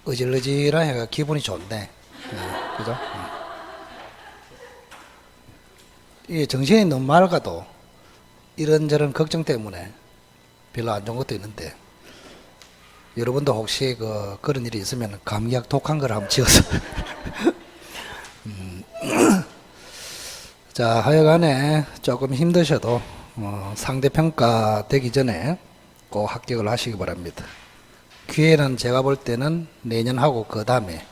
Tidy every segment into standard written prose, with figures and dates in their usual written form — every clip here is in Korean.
어질어질한 해가 기분이 좋네. 그죠? 이 정신이 너무 맑아도 이런저런 걱정 때문에 별로 안 좋은 것도 있는데, 여러분도 혹시 그런 일이 있으면 감기약 독한 걸 한번 지어서 자, 하여간에 조금 힘드셔도 상대평가 되기 전에 꼭 합격을 하시기 바랍니다. 기회는 제가 볼 때는 내년하고 그 다음에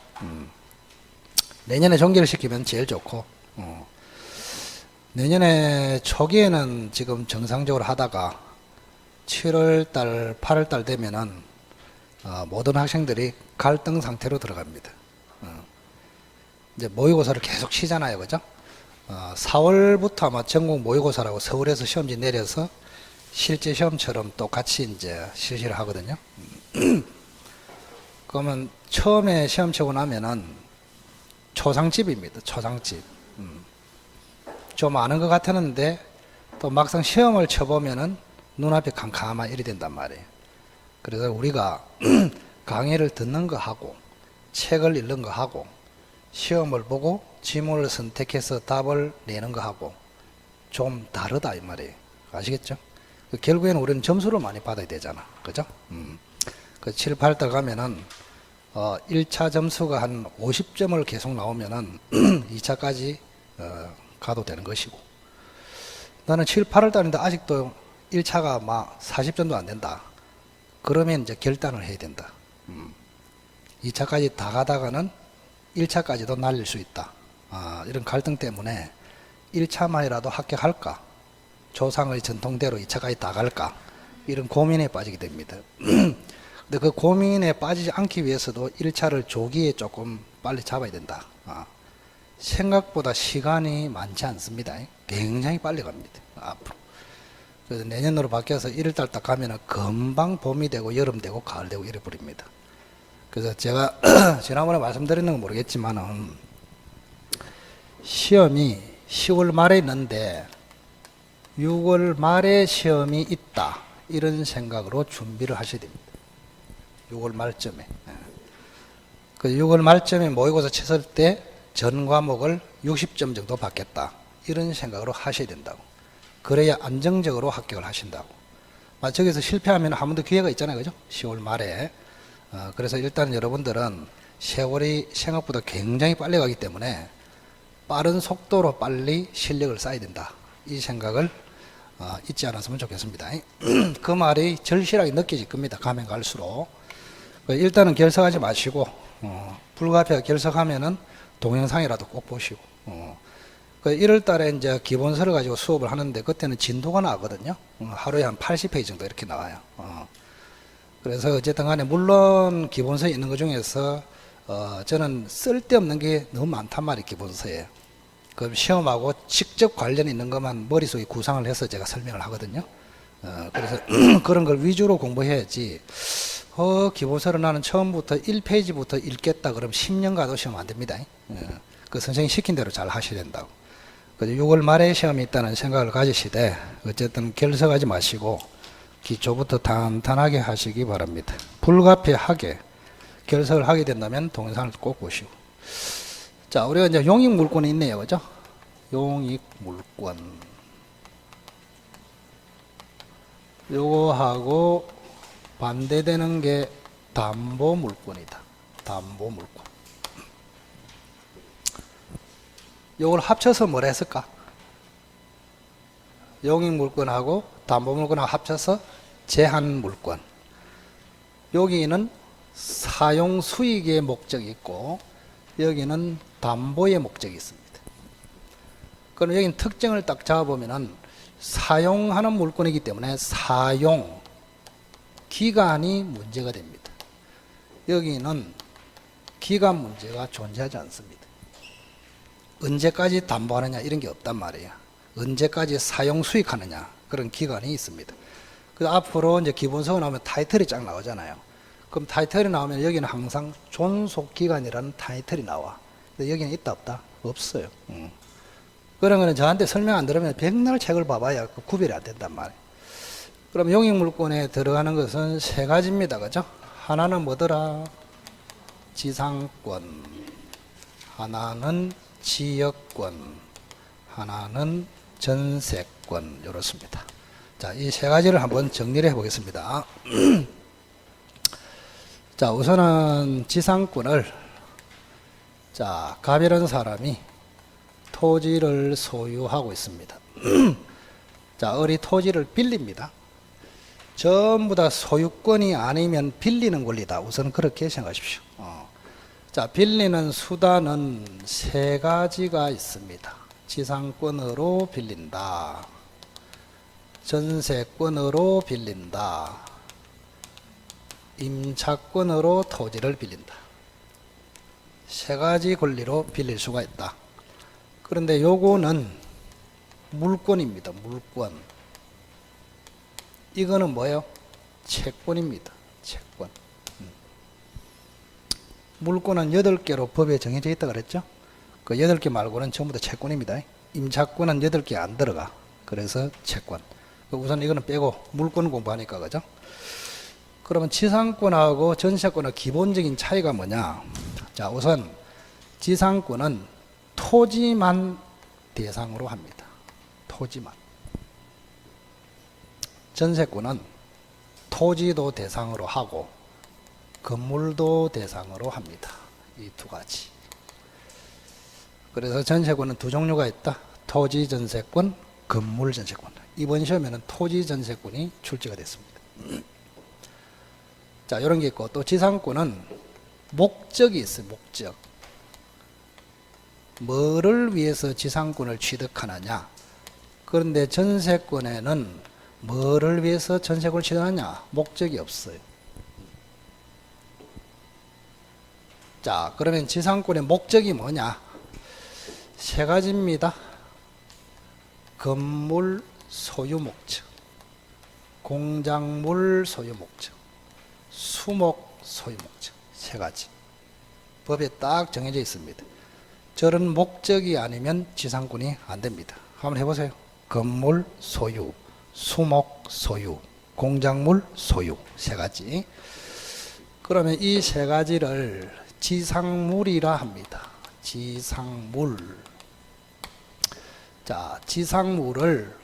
내년에 종결을 시키면 제일 좋고, 내년에 초기에는 지금 정상적으로 하다가 7월달 8월달 되면은 모든 학생들이 갈등 상태로 들어갑니다. 이제 모의고사를 계속 치잖아요, 그죠? 4월부터 아마 전국 모의고사라고 서울에서 시험지 내려서 실제 시험처럼 똑같이 이제 실시를 하거든요. 그러면 처음에 시험 치고 나면은 초상집입니다. 초상집. 좀 아는 것 같았는데 또 막상 시험을 쳐보면은 눈앞이 캄캄한 일이 된단 말이에요. 그래서 우리가 강의를 듣는 거 하고 책을 읽는 거 하고 시험을 보고 지문을 선택해서 답을 내는 거 하고 좀 다르다 이 말이에요. 아시겠죠? 결국에는 우리는 점수를 많이 받아야 되잖아. 그죠? 그 7, 8달 가면은 1차 점수가 한 50점을 계속 나오면은 2차까지 가도 되는 것이고, 나는 7, 8월 달인데 아직도 1차가 막 40점도 안 된다. 그러면 이제 결단을 해야 된다. 2차까지 다 가다가는 1차까지도 날릴 수 있다. 이런 갈등 때문에 1차만이라도 합격할까? 조상의 전통대로 2차까지 다 갈까? 이런 고민에 빠지게 됩니다. 근데 그 고민에 빠지지 않기 위해서도 1차를 조기에 조금 빨리 잡아야 된다. 생각보다 시간이 많지 않습니다. 굉장히 빨리 갑니다. 앞으로. 그래서 내년으로 바뀌어서 1월달 딱 가면은 금방 봄이 되고 여름 되고 가을 되고 이래 버립니다. 그래서 제가 지난번에 말씀드렸는 건 모르겠지만은 시험이 10월 말에 있는데 6월 말에 시험이 있다. 이런 생각으로 준비를 하셔야 됩니다. 6월 말쯤에. 그 6월 말쯤에 모의고사 쳤을 때 전 과목을 60점 정도 받겠다. 이런 생각으로 하셔야 된다고. 그래야 안정적으로 합격을 하신다고. 저기서 실패하면 한 번 더 기회가 있잖아요. 그죠? 10월 말에. 그래서 일단 여러분들은 세월이 생각보다 굉장히 빨리 가기 때문에 빠른 속도로 빨리 실력을 쌓아야 된다. 이 생각을 잊지 않았으면 좋겠습니다. 그 말이 절실하게 느껴질 겁니다. 가면 갈수록. 일단은 결석하지 마시고, 불가피하게 결석하면은 동영상이라도 꼭 보시고, 1월 달에 이제 기본서를 가지고 수업을 하는데 그때는 진도가 나거든요. 하루에 한 80페이지 정도 이렇게 나와요. 그래서 어쨌든 간에 물론 기본서에 있는 것 중에서 저는 쓸데없는 게 너무 많단 말이에요. 기본서에. 그럼 시험하고 직접 관련 있는 것만 머릿속에 구상을 해서 제가 설명을 하거든요. 그래서 그런 걸 위주로 공부해야지, 기본서를 나는 처음부터 1페이지부터 읽겠다 그럼 10년 가도 시험 안 됩니다. 그 선생님이 시킨 대로 잘 하셔야 된다고. 그래서 6월 말에 시험이 있다는 생각을 가지시되 어쨌든 결석하지 마시고 기초부터 탄탄하게 하시기 바랍니다. 불가피하게 결석을 하게 된다면 동영상을 꼭 보시고. 자, 우리가 이제 용익물권이 있네요. 그죠? 용익물권. 요거하고 반대되는 게 담보물권이다. 담보물권. 요걸 합쳐서 뭐라 했을까? 용익물권하고 담보물권하고 합쳐서 제한물권. 여기는 사용 수익의 목적이 있고 여기는 담보의 목적이 있습니다. 그럼 여기는 특징을 딱 잡아보면은 사용하는 물건이기 때문에 사용 기간이 문제가 됩니다. 여기는 기간 문제가 존재하지 않습니다. 언제까지 담보하느냐 이런 게 없단 말이에요. 언제까지 사용 수익하느냐 그런 기간이 있습니다. 그래서 앞으로 이제 기본서가 나오면 타이틀이 쫙 나오잖아요. 그럼 타이틀이 나오면 여기는 항상 존속기간이라는 타이틀이 나와. 근데 여기는 있다 없다? 없어요. 그런 거는 저한테 설명 안 들으면 백날 책을 봐봐야 구별이 안 된단 말이에요. 그럼 용익물권에 들어가는 것은 세 가지입니다. 그죠? 하나는 뭐더라? 지상권, 하나는 지역권, 하나는 전세권, 이렇습니다. 자, 이 세 가지를 한번 정리를 해보겠습니다. 자, 우선은 지상권을, 자, 갑이라는 사람이 토지를 소유하고 있습니다. 자, 어리 토지를 빌립니다. 전부 다 소유권이 아니면 빌리는 권리다. 우선 그렇게 생각하십시오. 자, 빌리는 수단은 세 가지가 있습니다. 지상권으로 빌린다, 전세권으로 빌린다, 임차권으로 토지를 빌린다. 세 가지 권리로 빌릴 수가 있다. 그런데 요거는 물권입니다. 물권. 이거는 뭐예요? 채권입니다. 채권. 물권은 8개로 법에 정해져 있다고 그랬죠? 그 8개 말고는 전부 다 채권입니다. 임차권은 8개 안 들어가. 그래서 채권. 우선 이거는 빼고 물권 공부하니까, 그죠? 그러면 지상권하고 전세권의 기본적인 차이가 뭐냐? 자, 우선 지상권은 토지만 대상으로 합니다. 토지만. 전세권은 토지도 대상으로 하고 건물도 대상으로 합니다. 이 두 가지. 그래서 전세권은 두 종류가 있다. 토지 전세권, 건물 전세권. 이번 시험에는 토지 전세권이 출제가 됐습니다. 자, 이런 게 있고, 또 지상권은 목적이 있어요. 목적. 뭐를 위해서 지상권을 취득하느냐? 그런데 전세권에는 뭐를 위해서 전세권을 취득하느냐? 목적이 없어요. 자, 그러면 지상권의 목적이 뭐냐? 세 가지입니다. 건물 소유 목적, 공작물 소유 목적, 수목 소유 목적. 세 가지. 법에 딱 정해져 있습니다. 저런 목적이 아니면 지상권이 안 됩니다. 한번 해보세요. 건물 소유, 수목 소유, 공작물 소유. 세 가지. 그러면 이 세 가지를 지상물이라 합니다. 지상물. 자, 지상물을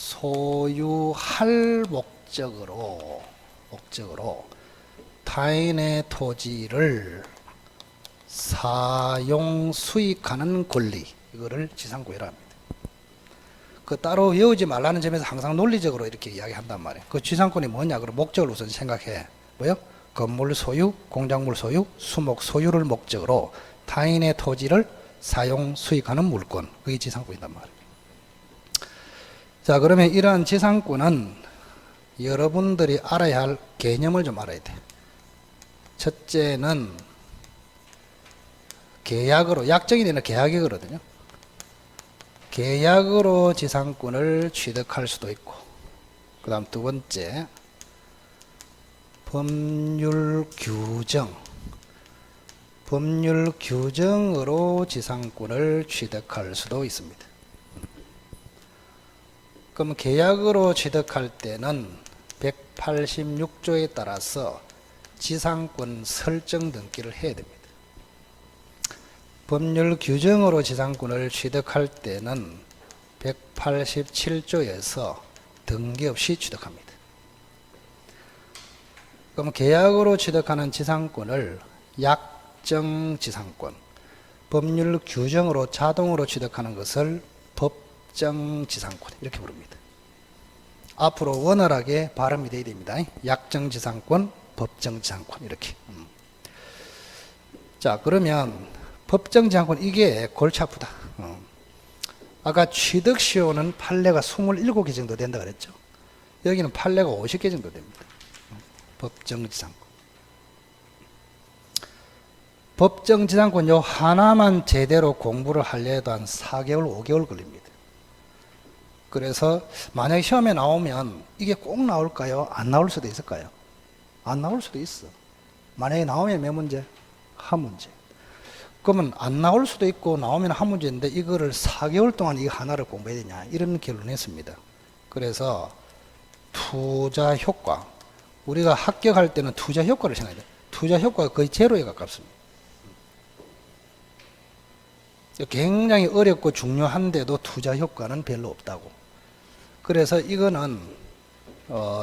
소유할 목적으로 타인의 토지를 사용 수익하는 권리, 이거를 지상권이라 합니다. 그 따로 외우지 말라는 점에서 항상 논리적으로 이렇게 이야기한단 말이에요. 그 지상권이 뭐냐? 그럼 목적을 우선 생각해. 뭐요? 건물 소유, 공작물 소유, 수목 소유를 목적으로 타인의 토지를 사용 수익하는 물권, 그게 지상권이란 말이에요. 자, 그러면 이러한 지상권은 여러분들이 알아야 할 개념을 좀 알아야 돼. 첫째는 계약으로, 약정이 되는 계약이거든요. 계약으로 지상권을 취득할 수도 있고, 그 다음 두 번째, 법률 규정으로 지상권을 취득할 수도 있습니다. 그럼 계약으로 취득할 때는 186조에 따라서 지상권 설정 등기를 해야 됩니다. 법률 규정으로 지상권을 취득할 때는 187조에서 등기 없이 취득합니다. 그럼 계약으로 취득하는 지상권을 약정지상권, 법률 규정으로 자동으로 취득하는 것을 법정지상권, 이렇게 부릅니다. 앞으로 원활하게 발음이 되어야 됩니다. 약정지상권, 법정지상권, 이렇게. 자, 그러면 법정지상권, 이게 골치 아프다. 아까 취득시효는 판례가 27개 정도 된다 그랬죠. 여기는 판례가 50개 정도 됩니다. 법정지상권. 법정지상권 요 하나만 제대로 공부를 하려도 한 4개월, 5개월 걸립니다. 그래서 만약에 시험에 나오면 이게 꼭 나올까요? 안 나올 수도 있을까요? 안 나올 수도 있어. 만약에 나오면 몇 문제? 한 문제. 그러면 안 나올 수도 있고 나오면 한 문제인데 이거를 4개월 동안 이 하나를 공부해야 되냐, 이런 결론을 했습니다. 그래서 투자 효과, 우리가 합격할 때는 투자 효과를 생각해야 돼. 투자 효과가 거의 제로에 가깝습니다. 굉장히 어렵고 중요한데도 투자 효과는 별로 없다고. 그래서 이거는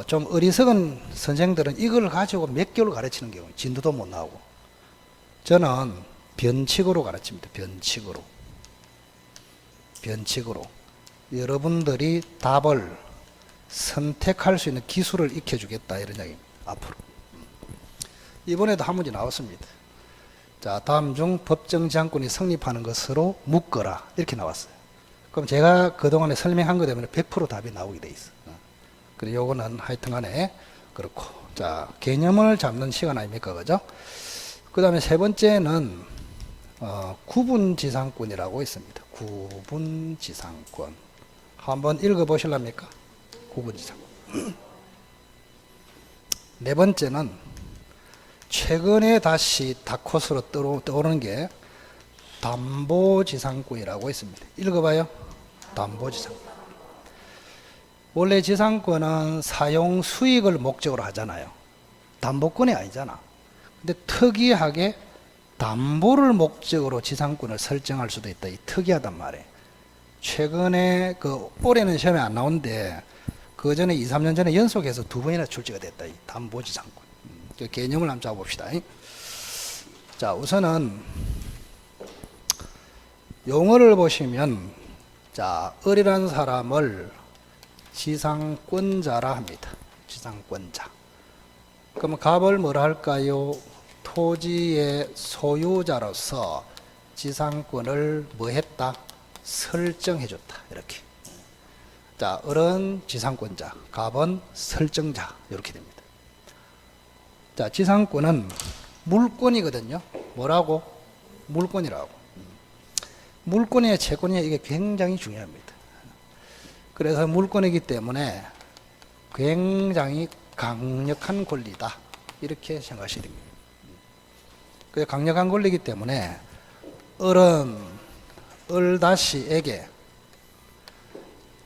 좀 어리석은 선생들은 이걸 가지고 몇 개월 가르치는 경우 진도도 못 나오고, 저는 변칙으로 가르칩니다. 변칙으로 여러분들이 답을 선택할 수 있는 기술을 익혀주겠다, 이런 이야기입니다. 앞으로 이번에도 한 문제 나왔습니다. 자, 다음 중 법정지상권이 성립하는 것으로 묶어라, 이렇게 나왔어요. 그럼 제가 그동안에 설명한 것 때문에 100% 답이 나오게 돼 있어. 그래, 요거는 하여튼 간에 그렇고. 자, 개념을 잡는 시간 아닙니까? 그죠? 그 다음에 세 번째는, 구분지상권이라고 있습니다. 구분지상권. 한번 읽어보실랍니까? 구분지상권. 네 번째는, 최근에 다시 다컷으로 떠오르는 게 담보지상권이라고 있습니다. 읽어봐요. 담보지상권. 원래 지상권은 사용 수익을 목적으로 하잖아요. 담보권이 아니잖아. 근데 특이하게 담보를 목적으로 지상권을 설정할 수도 있다. 이 특이하단 말이에요. 최근에 올해는 시험에 안 나오는데 그 전에 2, 3년 전에 연속해서 2번이나 출제가 됐다. 이 담보지상권. 그 개념을 한번 잡아봅시다. 자, 우선은 용어를 보시면, 자, 을이라는 사람을 지상권자라 합니다. 지상권자. 그럼 갑을 뭐라 할까요? 토지의 소유자로서 지상권을 뭐 했다? 설정해 줬다. 이렇게. 자, 을은 지상권자, 갑은 설정자. 이렇게 됩니다. 자, 지상권은 물권이거든요. 뭐라고? 물권이라고. 물권의 채권이 이게 굉장히 중요합니다. 그래서 물권이기 때문에 굉장히 강력한 권리다, 이렇게 생각하시면 됩니다. 그 강력한 권리이기 때문에 을은 을다시에게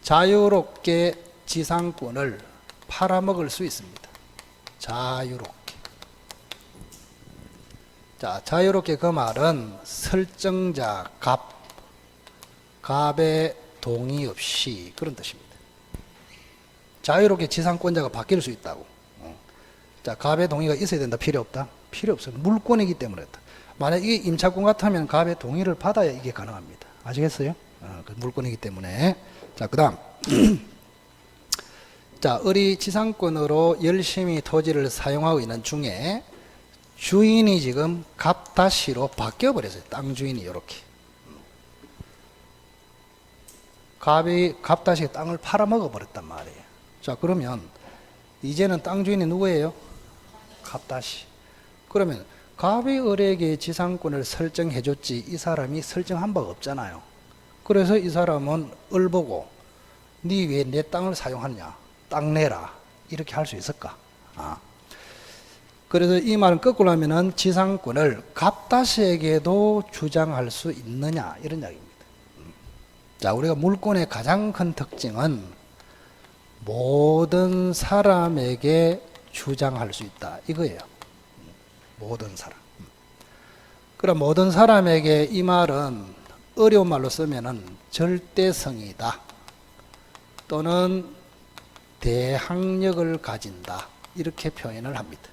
자유롭게 지상권을 팔아먹을 수 있습니다. 자유롭게. 자, 자유롭게, 그 말은 설정자 갑의 동의 없이, 그런 뜻입니다. 자유롭게 지상권자가 바뀔 수 있다고. 자, 갑의 동의가 있어야 된다, 필요 없다? 필요 없어요. 물권이기 때문에 그렇다. 만약 이게 임차권 같으면 갑의 동의를 받아야 이게 가능합니다. 아시겠어요? 그 물권이기 때문에. 자, 그 다음. 자, 을이 지상권으로 열심히 토지를 사용하고 있는 중에 주인이 지금 갑다시로 바뀌어버렸어요. 땅 주인이 이렇게. 갑다시가 땅을 팔아먹어 버렸단 말이에요. 자, 그러면 이제는 땅 주인이 누구예요? 갑다시. 그러면 갑이 을에게 지상권을 설정해 줬지, 이 사람이 설정한 바가 없잖아요. 그래서 이 사람은 을 보고 니 왜 내 땅을 사용하냐, 땅 내라, 이렇게 할 수 있을까? 그래서 이 말은 거꾸로 하면은 지상권을 갑다시에게도 주장할 수 있느냐, 이런 이야기입니다. 자, 우리가 물권의 가장 큰 특징은 모든 사람에게 주장할 수 있다, 이거예요. 모든 사람. 그럼 모든 사람에게, 이 말은 어려운 말로 쓰면은 절대성이다, 또는 대항력을 가진다, 이렇게 표현을 합니다.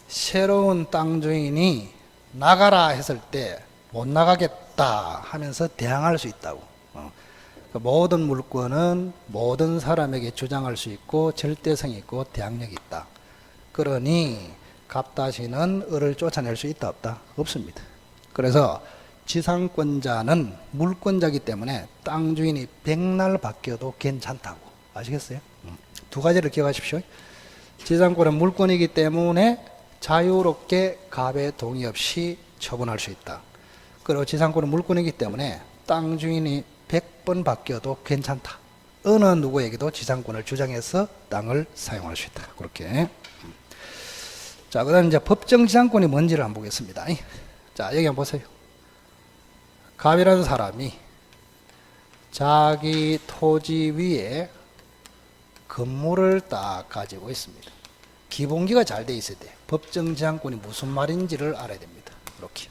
새로운 땅 주인이 나가라 했을 때 못 나가겠다 하면서 대항할 수 있다고. 모든 물권은 모든 사람에게 주장할 수 있고 절대성이 있고 대항력이 있다. 그러니 갑다시는 을을 쫓아낼 수 있다, 없다? 없습니다. 그래서 지상권자는 물권자이기 때문에 땅 주인이 백날 바뀌어도 괜찮다고. 아시겠어요? 두 가지를 기억하십시오. 지상권은 물권이기 때문에 자유롭게 갑의 동의 없이 처분할 수 있다. 그리고 지상권은 물권이기 때문에 땅 주인이 100번 바뀌어도 괜찮다. 어느 누구에게도 지상권을 주장해서 땅을 사용할 수 있다. 그렇게. 자, 그 다음에 이제 법정지상권이 뭔지를 한번 보겠습니다. 자, 여기 한번 보세요. 갑이라는 사람이 자기 토지 위에 건물을 딱 가지고 있습니다. 기본기가 잘 돼 있어야 돼. 법정지향권이 무슨 말인지를 알아야 됩니다. 이렇게.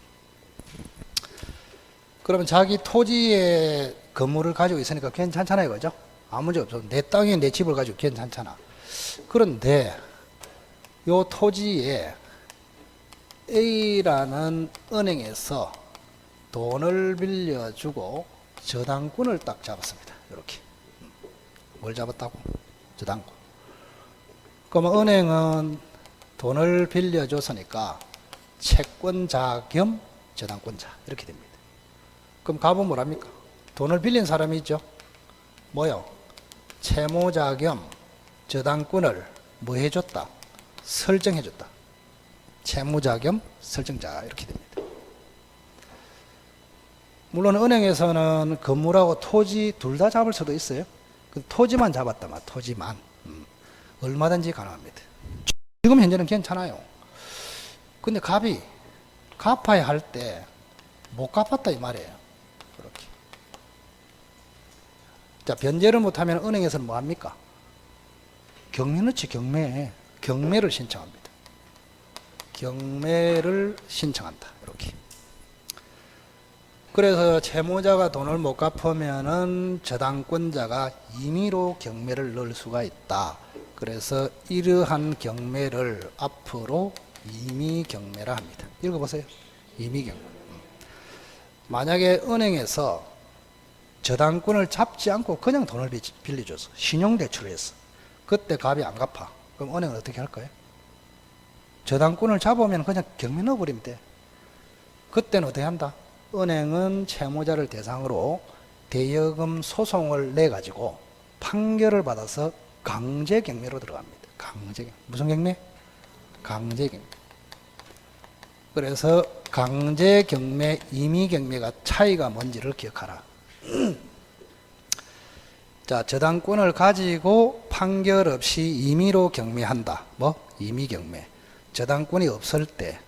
그러면 자기 토지에 건물을 가지고 있으니까 괜찮잖아요. 그죠? 아무 문제 없어. 내 땅에 내 집을 가지고 괜찮잖아. 그런데 요 토지에 A라는 은행에서 돈을 빌려주고 저당권을 딱 잡았습니다. 이렇게. 뭘 잡았다고? 저당권. 그러면 은행은 돈을 빌려줬으니까 채권자 겸 저당권자 이렇게 됩니다. 그럼 갑은 뭐랍니까? 돈을 빌린 사람이 있죠. 뭐요? 채무자 겸 저당권을 뭐 해줬다? 설정해줬다. 채무자 겸 설정자 이렇게 됩니다. 물론 은행에서는 건물하고 토지 둘 다 잡을 수도 있어요. 토지만 잡았다만 토지만 얼마든지 가능합니다. 지금 현재는 괜찮아요. 근데 갑이 갚아야 할 때 못 갚았다 이 말이에요. 그렇게. 자, 변제를 못하면 은행에서는 뭐 합니까? 경매 넣지, 경매. 경매를 신청합니다. 경매를 신청한다. 이렇게. 그래서 채무자가 돈을 못 갚으면은 저당권자가 임의로 경매를 넣을 수가 있다. 그래서 이러한 경매를 앞으로 임의 경매라 합니다. 읽어보세요. 임의 경매. 만약에 은행에서 저당권을 잡지 않고 그냥 돈을 빌려줘서 신용대출을 했어. 그때 갑이 안 갚아. 그럼 은행은 어떻게 할 거예요? 저당권을 잡으면 그냥 경매 넣어버리면 돼. 그때는 어떻게 한다? 은행은 채무자를 대상으로 대여금 소송을 내가지고 판결을 받아서 강제 경매로 들어갑니다. 강제 경매. 무슨 경매? 강제 경매. 그래서 강제 경매, 임의 경매가 차이가 뭔지를 기억하라. 자, 저당권을 가지고 판결 없이 임의로 경매한다. 뭐? 임의 경매. 저당권이 없을 때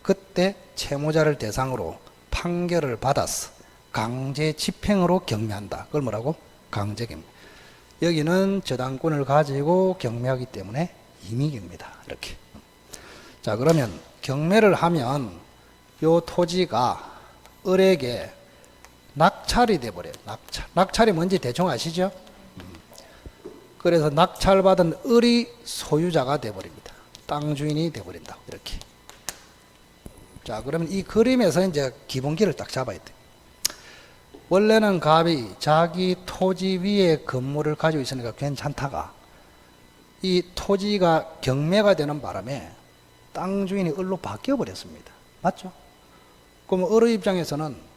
그때 채무자를 대상으로 판결을 받아서 강제 집행으로 경매한다. 그걸 뭐라고? 강제 경매. 여기는 저당권을 가지고 경매하기 때문에 임의경매다. 이렇게. 자, 그러면 경매를 하면 요 토지가 을에게 낙찰이 돼버려요. 낙찰. 낙찰이 뭔지 대충 아시죠? 그래서 낙찰받은 을이 소유자가 돼버립니다. 땅 주인이 돼버린다. 이렇게. 자, 그러면 이 그림에서 이제 기본기를 딱 잡아야 돼. 원래는 갑이 자기 토지 위에 건물을 가지고 있으니까 괜찮다가 이 토지가 경매가 되는 바람에 땅 주인이 을로 바뀌어 버렸습니다. 맞죠? 그럼 을의 입장에서는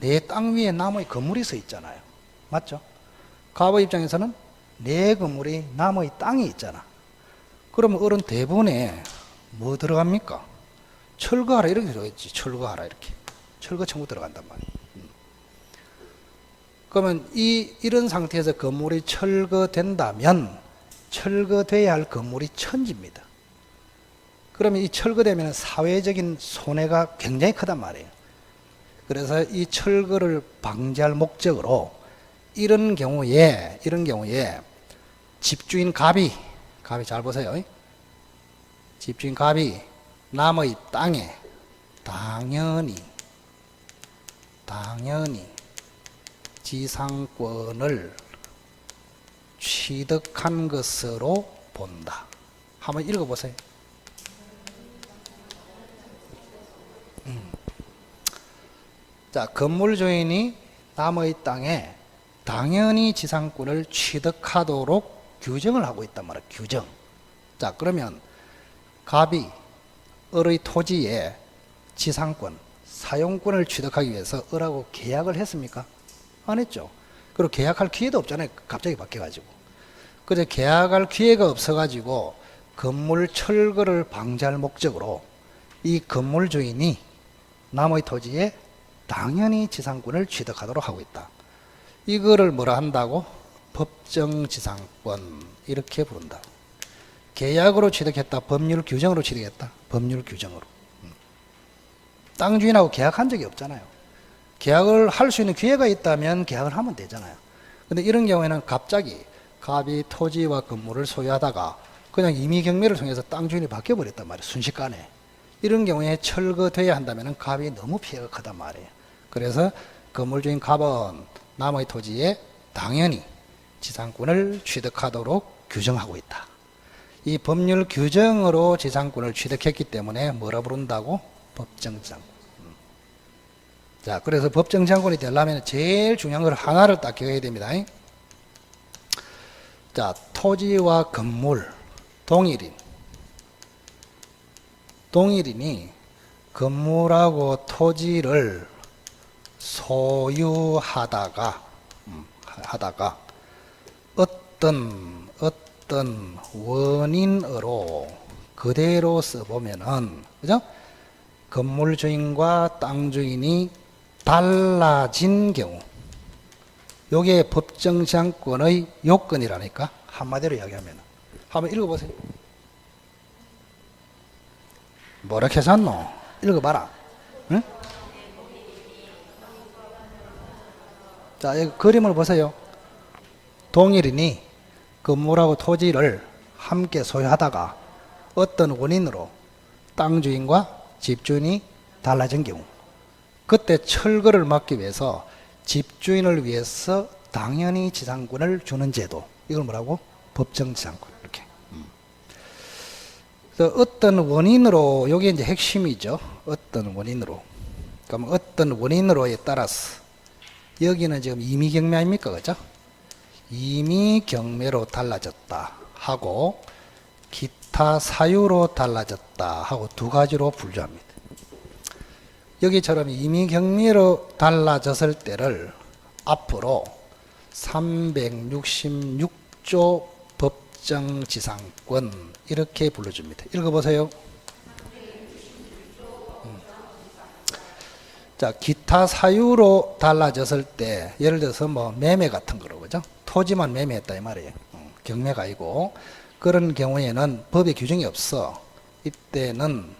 내 땅 위에 남의 건물이 서 있잖아요. 맞죠? 갑의 입장에서는 내 건물이 남의 땅이 있잖아. 그러면 을은 대본에 뭐 들어갑니까? 철거하라 이렇게 들어있지. 철거하라 이렇게. 철거 청구 들어간단 말이에요. 그러면 이런 상태에서 건물이 철거된다면 철거돼야 할 건물이 천지입니다. 그러면 이 철거되면 사회적인 손해가 굉장히 크단 말이에요. 그래서 이 철거를 방지할 목적으로 이런 경우에 집주인 갑이 잘 보세요. 집주인 갑이 남의 땅에 당연히 지상권을 취득한 것으로 본다. 한번 읽어보세요. 자, 건물 주인이 남의 땅에 당연히 지상권을 취득하도록 규정을 하고 있단 말이에요. 규정. 자, 그러면 갑이 을의 토지에 지상권, 사용권을 취득하기 위해서 을하고 계약을 했습니까? 안 했죠. 그리고 계약할 기회도 없잖아요. 갑자기 바뀌어가지고. 그래서 계약할 기회가 없어가지고 건물 철거를 방지할 목적으로 이 건물 주인이 남의 토지에 당연히 지상권을 취득하도록 하고 있다. 이거를 뭐라 한다고? 법정지상권 이렇게 부른다. 계약으로 취득했다. 법률 규정으로 취득했다. 법률 규정으로. 땅 주인하고 계약한 적이 없잖아요. 계약을 할 수 있는 기회가 있다면 계약을 하면 되잖아요. 근데 이런 경우에는 갑자기 갑이 토지와 건물을 소유하다가 그냥 임의경매를 통해서 땅 주인이 바뀌어버렸단 말이에요. 순식간에. 이런 경우에 철거돼야 한다면 갑이 너무 피해가 크단 말이에요. 그래서 건물 주인 갑은 남의 토지에 당연히 지상권을 취득하도록 규정하고 있다. 이 법률 규정으로 지상권을 취득했기 때문에 뭐라 부른다고? 법정지상권. 자, 그래서 법정지상권이 되려면 제일 중요한 걸 하나를 딱 기억해야 됩니다. 자, 토지와 건물, 동일인이 건물하고 토지를 소유하다가 어떤 원인으로 그대로 써보면은, 그죠? 건물 주인과 땅 주인이 달라진 경우, 요게 법정지상권의 요건이라니까. 한마디로 이야기하면. 한번 읽어보세요. 뭐라 해놨노? 읽어봐라. 응? 자, 여기 그림을 보세요. 동일인이 건물하고 토지를 함께 소유하다가 어떤 원인으로 땅 주인과 집주인이 달라진 경우, 그때 철거를 막기 위해서 집주인을 위해서 당연히 지상권을 주는 제도, 이걸 뭐라고? 법정지상권. 이렇게. 그래서 어떤 원인으로, 이게 이제 핵심이죠. 어떤 원인으로. 그럼 어떤 원인으로에 따라서, 여기는 지금 임의경매 아닙니까? 그죠? 임의경매로 달라졌다 하고 기타 사유로 달라졌다 하고 두 가지로 분류합니다. 여기처럼 임의경매로 달라졌을 때를 앞으로 366조 법정지상권 이렇게 불러줍니다. 읽어보세요. 자, 기타 사유로 달라졌을 때, 예를 들어서 뭐 매매 같은 거로, 그죠? 토지만 매매했다 이 말이에요. 경매가 아니고. 그런 경우에는 법에 규정이 없어. 이때는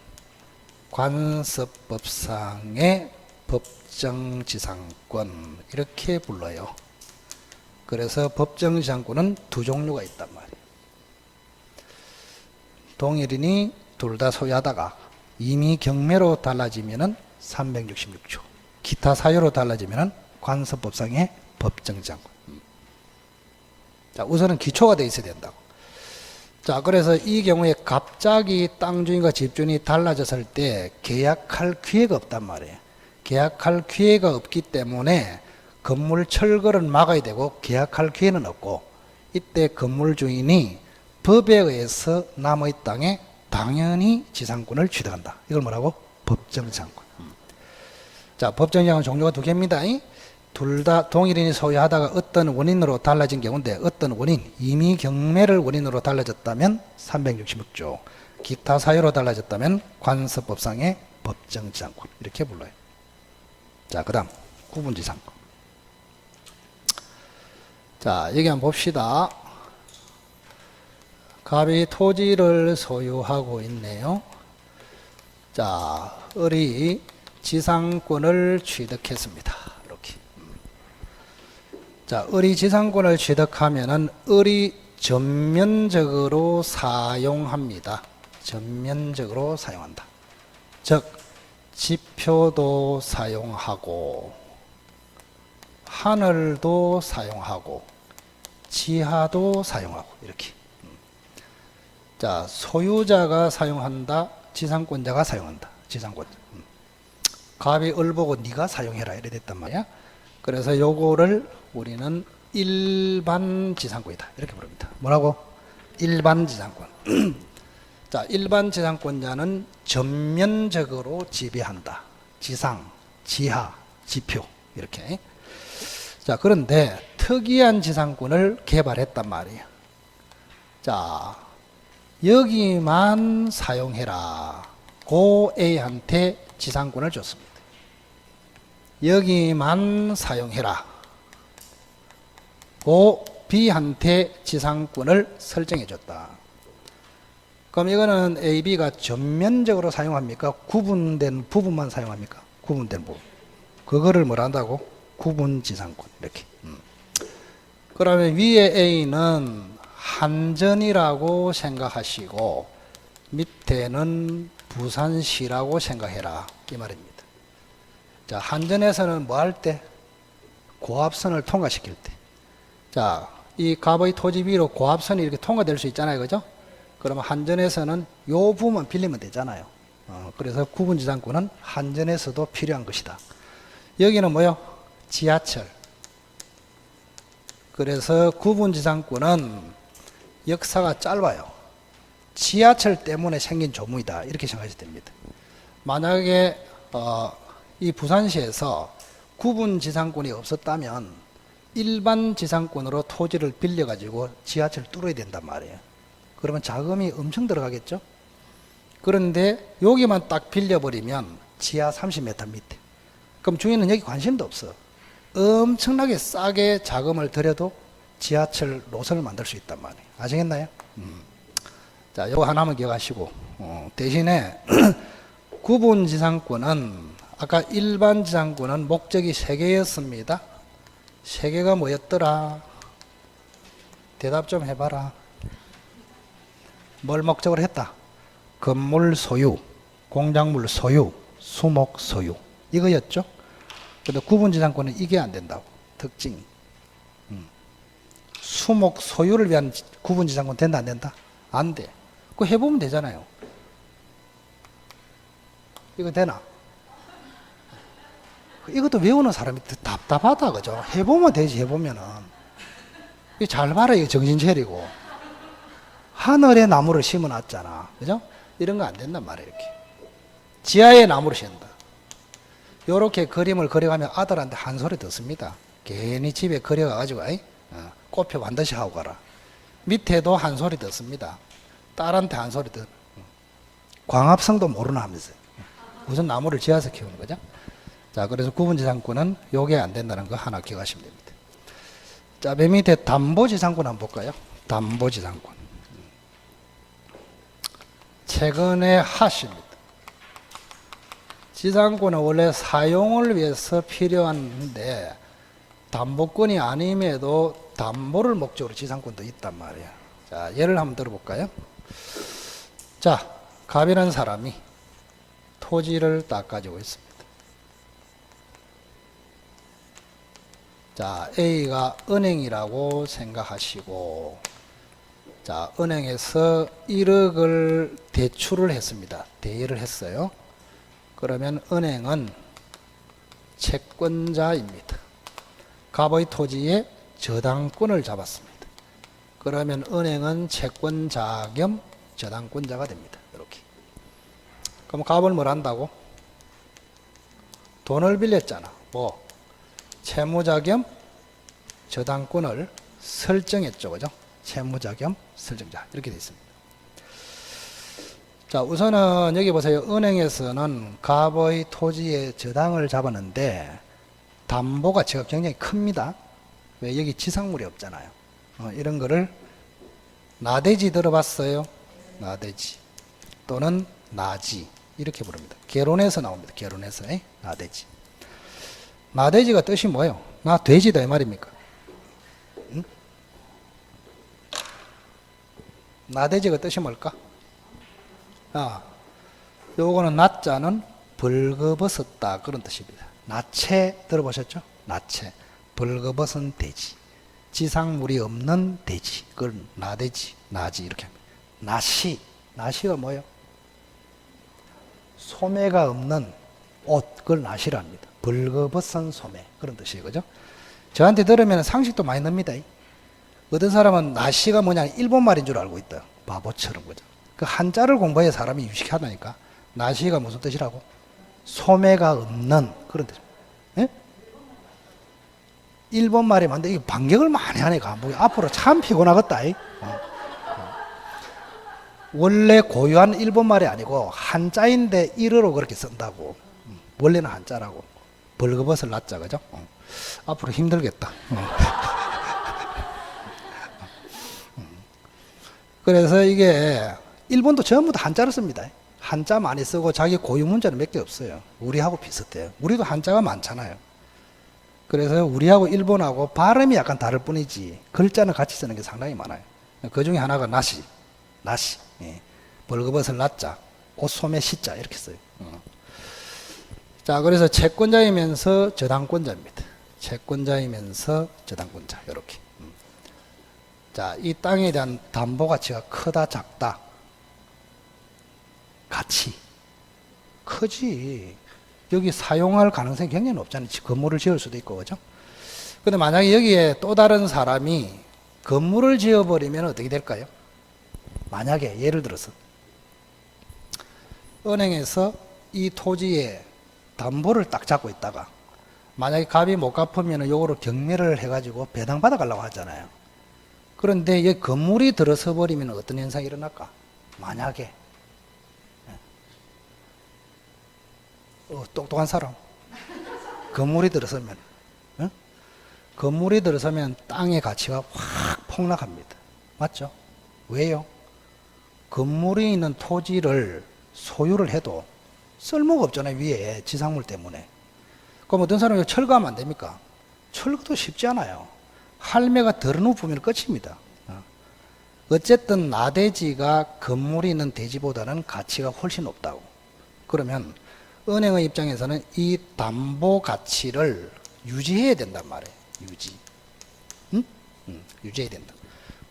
관습법상의 법정지상권 이렇게 불러요. 그래서 법정지상권은 두 종류가 있단 말이에요. 동일인이 둘 다 소유하다가 임의경매로 달라지면은 366조. 기타 사유로 달라지면은 관습법상의 법정지상권. 자, 우선은 기초가 돼 있어야 된다고. 자, 그래서 이 경우에 갑자기 땅 주인과 집주인이 달라졌을 때 계약할 기회가 없단 말이에요. 계약할 기회가 없기 때문에 건물 철거를 막아야 되고 계약할 기회는 없고, 이때 건물 주인이 법에 의해서 남의 땅에 당연히 지상권을 취득한다. 이걸 뭐라고? 법정지상권. 자, 법정지상권 종류가 두 개입니다. 둘 다 동일인이 소유하다가 어떤 원인으로 달라진 경우인데, 어떤 원인, 임의경매를 원인으로 달라졌다면 366조, 기타 사유로 달라졌다면 관습법상의 법정지상권 이렇게 불러요. 자, 그 다음 구분지상권. 자, 여기 한번 봅시다. 갑이 토지를 소유하고 있네요. 자, 을이 지상권을 취득했습니다. 이렇게. 자, 을이 지상권을 취득하면은 을이 전면적으로 사용합니다. 전면적으로 사용한다. 즉, 지표도 사용하고, 하늘도 사용하고, 지하도 사용하고, 이렇게. 자, 소유자가 사용한다, 지상권자가 사용한다. 지상권. 갑이 을 보고 네가 사용해라 이래 됐단 말이야. 그래서 요거를 우리는 일반 지상권이다 이렇게 부릅니다. 뭐라고? 일반 지상권. 자, 일반 지상권자는 전면적으로 지배한다. 지상, 지하, 지표 이렇게. 자, 그런데 특이한 지상권을 개발했단 말이에요. 자, 여기만 사용해라. 고 A한테 지상권을 줬습니다. 여기만 사용해라. 고 B한테 지상권을 설정해 줬다. 그럼 이거는 A, B가 전면적으로 사용합니까? 구분된 부분만 사용합니까? 구분된 부분. 그거를 뭐라 한다고? 구분지상권. 이렇게. 그러면 위에 A는 한전이라고 생각하시고 밑에는 부산시라고 생각해라 이 말입니다. 자, 한전에서는 뭐 할 때? 고압선을 통과시킬 때. 자, 이 갑의 토지 위로 고압선이 이렇게 통과될 수 있잖아요, 그죠? 그러면 한전에서는 요 부분만 빌리면 되잖아요. 그래서 구분지상권은 한전에서도 필요한 것이다. 여기는 뭐요? 지하철. 그래서 구분지상권은 역사가 짧아요. 지하철 때문에 생긴 조문이다 이렇게 생각하셔야 됩니다. 만약에 이 부산시에서 구분지상권이 없었다면 일반 지상권으로 토지를 빌려가지고 지하철 뚫어야 된단 말이에요. 그러면 자금이 엄청 들어가겠죠? 그런데 여기만 딱 빌려버리면 지하 30m 밑에. 그럼 주인은 여기 관심도 없어. 엄청나게 싸게 자금을 들여도 지하철 노선을 만들 수 있단 말이에요. 아시겠나요? 자, 이거 하나만 기억하시고 대신에 구분지상권은 아까 일반 지상권은 목적이 3개였습니다. 3개가 뭐였더라? 대답 좀 해봐라. 뭘 목적으로 했다? 건물 소유, 공작물 소유, 수목 소유 이거였죠. 근데 구분지상권은 이게 안 된다고. 특징이. 수목 소유를 위한 구분지상권 된다 안 된다? 안 돼. 그거 해보면 되잖아요. 이거 되나? 이것도 외우는 사람이 답답하다 그죠? 해보면 되지. 해보면은 이거 잘 봐라. 이거 정신 차리고 하늘에 나무를 심어놨잖아 그죠? 이런 거 안 된단 말이에요. 이렇게 지하에 나무를 심는다. 요렇게 그림을 그려가면 아들한테 한 소리 듣습니다. 괜히 집에 그려가지고 꽃표 반드시 하고 가라. 밑에도 한 소리 듣습니다. 딸한테 한 소리 듣. 광합성도 모르나 하면서 무슨 나무를 지어서 키우는 거죠? 자, 그래서 구분지상권은 요게 안 된다는 거 하나 기억하시면 됩니다. 자, 맨 밑에 담보지상권 한번 볼까요? 담보지상권. 최근에 하십니다. 지상권은 원래 사용을 위해서 필요한데 담보권이 아님에도 담보를 목적으로 지상권도 있단 말이에요. 자, 예를 한번 들어볼까요? 자, 갑이라는 사람이 토지를 딱 가지고 있습니다. 자, A가 은행이라고 생각하시고, 자, 은행에서 1억을 대출을 했습니다. 대여를 했어요. 그러면 은행은 채권자입니다. 갑의 토지에 저당권을 잡았습니다. 그러면 은행은 채권자 겸 저당권자가 됩니다. 이렇게. 그럼 갑을 뭘 한다고? 돈을 빌렸잖아. 뭐? 채무자 겸 저당권을 설정했죠. 그죠? 채무자 겸 설정자. 이렇게 되어 있습니다. 자, 우선은 여기 보세요. 은행에서는 갑의 토지에 저당을 잡았는데 담보 가치가 굉장히 큽니다. 왜? 여기 지상물이 없잖아요. 이런 거를 나대지 들어봤어요? 나대지 또는 나지 이렇게 부릅니다. 개론에서 나옵니다. 개론에서 나대지. 나대지가 뜻이 뭐예요? 나 돼지다 이 말입니까? 응? 나대지가 뜻이 뭘까? 요거는 나자는 벌거벗었다 그런 뜻입니다. 나체 들어보셨죠? 나체. 벌거벗은 돼지. 지상물이 없는 돼지. 그걸 나돼지, 나지 이렇게 합니다. 나시. 나시가 뭐예요? 소매가 없는 옷. 그걸 나시라 합니다. 벌거벗은 소매. 그런 뜻이에요. 그죠? 저한테 들으면 상식도 많이 납니다. 어떤 사람은 나시가 뭐냐 일본 말인 줄 알고 있다. 바보처럼. 그죠? 그 한자를 공부해야 사람이 유식하다니까. 나시가 무슨 뜻이라고? 소매가 없는 그런 뜻. 예? 일본 말이 맞는데 이게 반격을 많이 하네. 감독이 앞으로 참 피곤하겠다. 원래 고유한 일본 말이 아니고 한자인데 일어로 그렇게 쓴다고. 원래는 한자라고. 벌거벗을 낫자 그죠? 앞으로 힘들겠다. 그래서 이게 일본도 전부 다 한자를 씁니다. 한자 많이 쓰고 자기 고유 문자는 몇 개 없어요. 우리하고 비슷해요. 우리도 한자가 많잖아요. 그래서 우리하고 일본하고 발음이 약간 다를 뿐이지 글자는 같이 쓰는 게 상당히 많아요. 그 중에 하나가 나시, 예. 벌거벗을 나자, 옷소매 시자 이렇게 써요. 자, 그래서 채권자이면서 저당권자입니다. 채권자이면서 저당권자 이렇게. 자, 이 땅에 대한 담보 가치가 크다 작다? 가치 크지. 여기 사용할 가능성이 굉장히 높잖아요. 건물을 지을 수도 있고, 그죠? 근데 만약에 여기에 또 다른 사람이 건물을 지어버리면 어떻게 될까요? 만약에 예를 들어서 은행에서 이 토지에 담보를 딱 잡고 있다가 만약에 값이 못 갚으면 요거를 경매를 해가지고 배당받아 가려고 하잖아요. 그런데 이 건물이 들어서 버리면 어떤 현상이 일어날까? 만약에 똑똑한 사람 건물이 들어서면 건물이 들어서면 땅의 가치가 확 폭락합니다. 맞죠? 왜요? 건물이 있는 토지를 소유를 해도 쓸모가 없잖아요. 위에 지상물 때문에. 그럼 어떤 사람이 철거하면 안 됩니까? 철거도 쉽지 않아요. 할매가 덜어눕으면 끝입니다. 어쨌든 나대지가 건물이 있는 대지보다는 가치가 훨씬 높다고. 그러면 은행의 입장에서는 이 담보 가치를 유지해야 된단 말이에요. 유지. 유지해야 된다.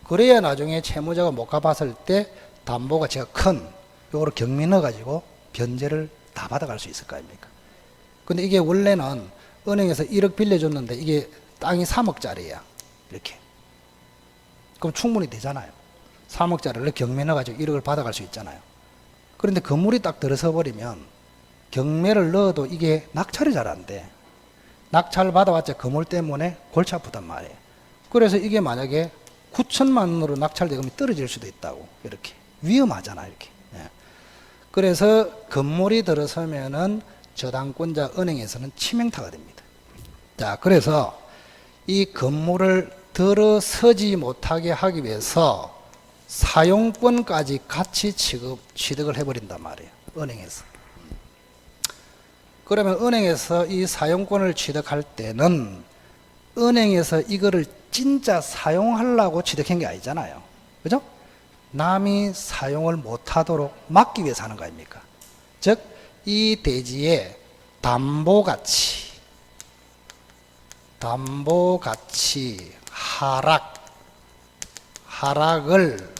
그래야 나중에 채무자가 못 갚았을 때 담보 가치가 큰 요거를 경매 넣어가지고 변제를 다 받아갈 수 있을 거 아닙니까? 근데 이게 원래는 은행에서 1억 빌려줬는데 이게 땅이 3억짜리야. 이렇게. 그럼 충분히 되잖아요. 3억짜리를 경매 넣어가지고 1억을 받아갈 수 있잖아요. 그런데 건물이 딱 들어서 버리면 경매를 넣어도 이게 낙찰이 잘 안 돼. 낙찰 받아봤자 건물 때문에 골치 아프단 말이에요. 그래서 이게 만약에 9천만 원으로 낙찰 대금이 떨어질 수도 있다고. 이렇게. 위험하잖아, 이렇게. 예. 그래서 건물이 들어서면은 저당권자 은행에서는 치명타가 됩니다. 자, 그래서 이 건물을 들어서지 못하게 하기 위해서 사용권까지 같이 취득을 해버린단 말이에요. 은행에서. 그러면 은행에서 이 사용권을 취득할 때는 은행에서 이거를 진짜 사용하려고 취득한 게 아니잖아요. 그죠? 남이 사용을 못하도록 막기 위해서 하는 거 아닙니까? 즉, 이 대지의 담보가치 하락을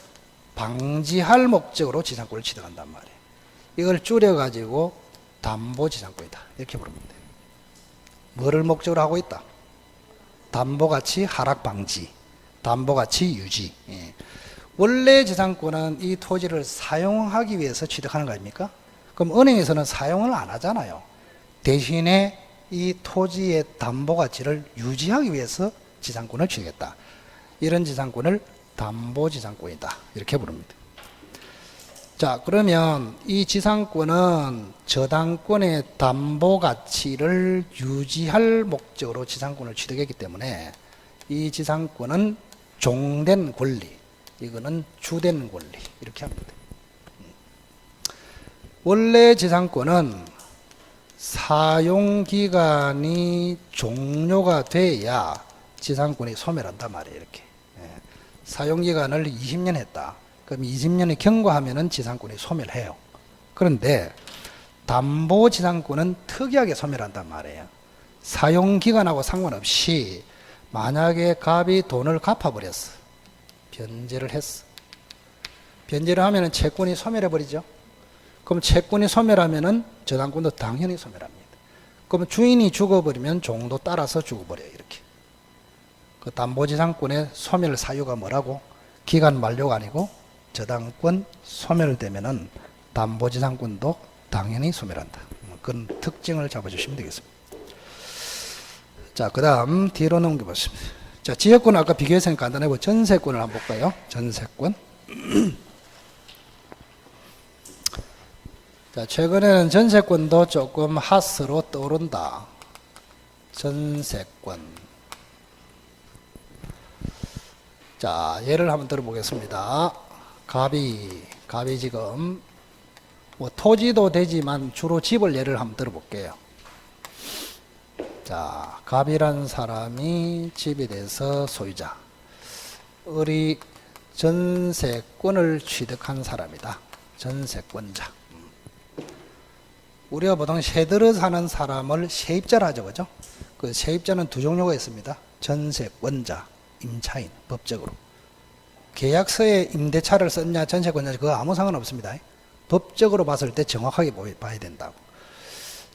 방지할 목적으로 지상권을 취득한단 말이에요. 이걸 줄여가지고 담보지상권이다. 이렇게 부릅니다. 뭐를 목적으로 하고 있다? 담보가치 하락 방지, 담보가치 유지. 예. 원래 지상권은 이 토지를 사용하기 위해서 취득하는 거 아닙니까? 그럼 은행에서는 사용을 안 하잖아요. 대신에 이 토지의 담보가치를 유지하기 위해서 지상권을 취득했다. 이런 지상권을 담보지상권이다. 이렇게 부릅니다. 자, 그러면 이 지상권은 저당권의 담보가치를 유지할 목적으로 지상권을 취득했기 때문에 이 지상권은 종된 권리, 이거는 주된 권리, 이렇게 합니다. 원래 지상권은 사용기간이 종료가 돼야 지상권이 소멸한단 말이에요. 이렇게. 사용기간을 20년 했다. 그럼 20년이 경과하면은 지상권이 소멸해요. 그런데 담보지상권은 특이하게 소멸한단 말이에요. 사용기간하고 상관없이 만약에 갑이 돈을 갚아버렸어. 변제를 했어. 변제를 하면은 채권이 소멸해버리죠. 그럼 채권이 소멸하면은 저당권도 당연히 소멸합니다. 그러면 주인이 죽어버리면 종도 따라서 죽어버려요. 이렇게. 그 담보지상권의 소멸 사유가 뭐라고? 기간 만료가 아니고 저당권 소멸되면은 담보지상권도 당연히 소멸한다. 그런 특징을 잡아주시면 되겠습니다. 자, 그 다음 뒤로 넘겨보겠습니다. 자, 지역권 아까 비교해서 간단하고 전세권을 한번 볼까요? 전세권. 자, 최근에는 전세권도 조금 핫으로 떠오른다. 전세권. 자, 예를 한번 들어보겠습니다. 갑이 지금 뭐 토지도 되지만 주로 집을 예를 한번 들어볼게요. 자, 갑이란 사람이 집에 대해서 소유자. 을이 전세권을 취득한 사람이다. 전세권자. 우리가 보통 세 들어 사는 사람을 세입자라 하죠, 그죠? 그 세입자는 두 종류가 있습니다. 전세권자, 임차인, 법적으로. 계약서에 임대차를 썼냐, 전세권자, 그거 아무 상관없습니다. 법적으로 봤을 때 정확하게 봐야 된다고.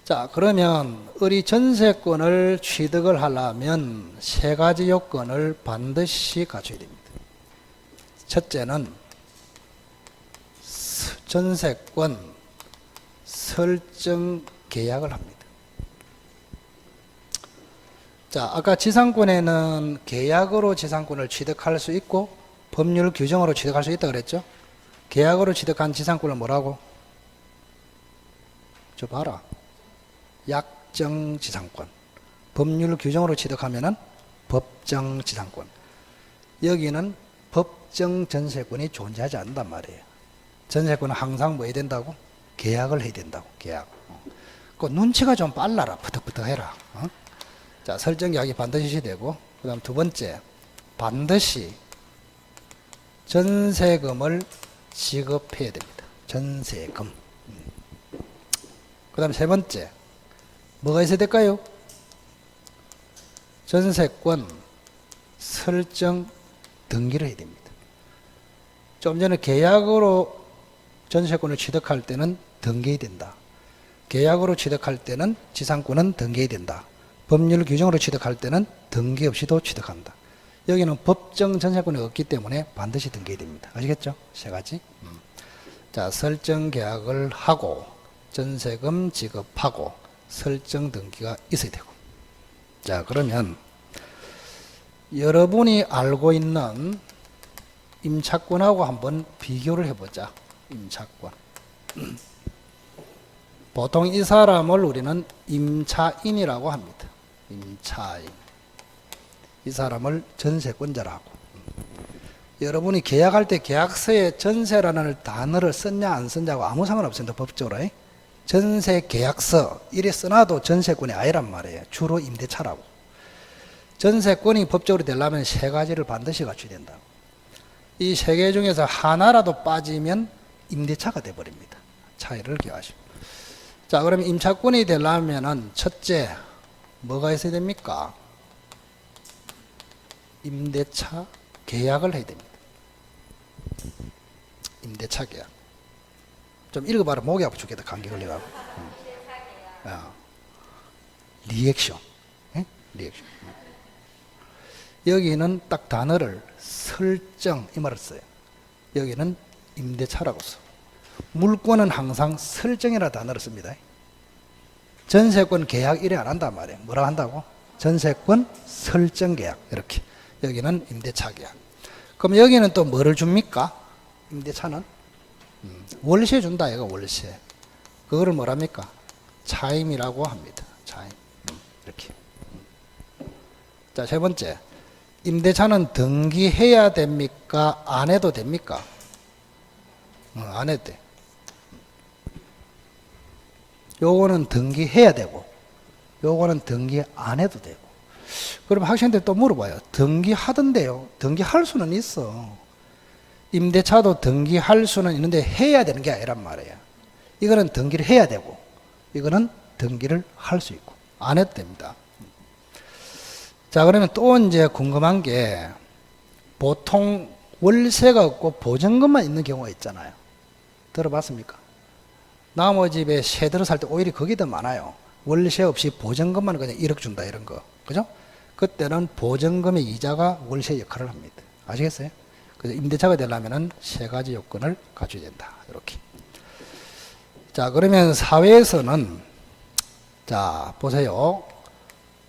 자, 그러면 을이 전세권을 취득을 하려면 세 가지 요건을 반드시 갖춰야 됩니다. 첫째는 전세권 설정 계약을 합니다. 자, 아까 지상권에는 계약으로 지상권을 취득할 수 있고 법률 규정으로 취득할 수 있다 그랬죠? 계약으로 취득한 지상권을 뭐라고? 저 봐라. 약정 지상권. 법률 규정으로 취득하면은 법정 지상권. 여기는 법정 전세권이 존재하지 않는단 말이에요. 전세권은 항상 뭐 해야 된다고? 계약을 해야 된다고. 계약. 그 눈치가 좀 빨라라. 푸득푸득 해라. 자, 설정 계약이 반드시 되고, 그 다음 두 번째, 반드시 전세금을 지급해야 됩니다. 전세금. 그 다음 세 번째, 뭐가 있어야 될까요? 전세권 설정 등기를 해야 됩니다. 좀 전에 계약으로 전세권을 취득할 때는 등기해야 된다. 계약으로 취득할 때는 지상권은 등기해야 된다. 법률 규정으로 취득할 때는 등기 없이도 취득한다. 여기는 법정 전세권이 없기 때문에 반드시 등기해야 됩니다. 아시겠죠? 세 가지. 자, 설정 계약을 하고 전세금 지급하고 설정 등기가 있어야 되고. 자, 그러면 여러분이 알고 있는 임차권하고 한번 비교를 해보자. 임차권. 보통 이 사람을 우리는 임차인이라고 합니다. 임차인. 이 사람을 전세권자라고. 여러분이 계약할 때 계약서에 전세라는 단어를 썼냐 안 썼냐고 아무 상관없습니다. 법적으로. 전세 계약서 이래 써놔도 전세권이 아니란 말이에요. 주로 임대차라고. 전세권이 법적으로 되려면 세 가지를 반드시 갖춰야 된다고. 이 세 개 중에서 하나라도 빠지면 임대차가 돼버립니다. 차이를 기억하시고. 자, 그러면 임차권이 되려면은 첫째 뭐가 있어야 됩니까? 임대차 계약을 해야 됩니다. 임대차 계약. 좀 읽어봐라. 목이 아파 죽겠다. 감기 걸려가고. 리액션. 에? 리액션. 여기는 딱 단어를 설정 이 말을 써요. 여기는 임대차라고 써. 물권은 항상 설정이라는 단어를 씁니다. 전세권 계약 이래 안 한단 말이에요. 뭐라 한다고? 전세권 설정 계약 이렇게. 여기는 임대차 계약. 그럼 여기는 또 뭐를 줍니까? 임대차는 월세 준다 이거 월세. 그거를 뭐랍니까? 차임이라고 합니다. 차임. 이렇게. 자, 세 번째. 임대차는 등기해야 됩니까? 안 해도 됩니까? 안 해도 돼. 요거는 등기해야 되고 요거는 등기 안 해도 되고. 그럼 학생들 또 물어봐요. 등기하던데요. 등기할 수는 있어. 임대차도 등기할 수는 있는데 해야 되는 게 아니란 말이에요. 이거는 등기를 해야 되고 이거는 등기를 할 수 있고 안 해도 됩니다. 자, 그러면 또 이제 궁금한 게 보통 월세가 없고 보증금만 있는 경우가 있잖아요. 들어봤습니까? 나무 집에 세 들어 살 때 오히려 그게 더 많아요. 월세 없이 보증금만 그냥 1억 준다 이런 거. 그죠? 그때는 보증금의 이자가 월세 역할을 합니다. 아시겠어요? 그래서 임대차가 되려면은 세 가지 요건을 갖춰야 된다. 이렇게. 자, 그러면 사회에서는 자, 보세요.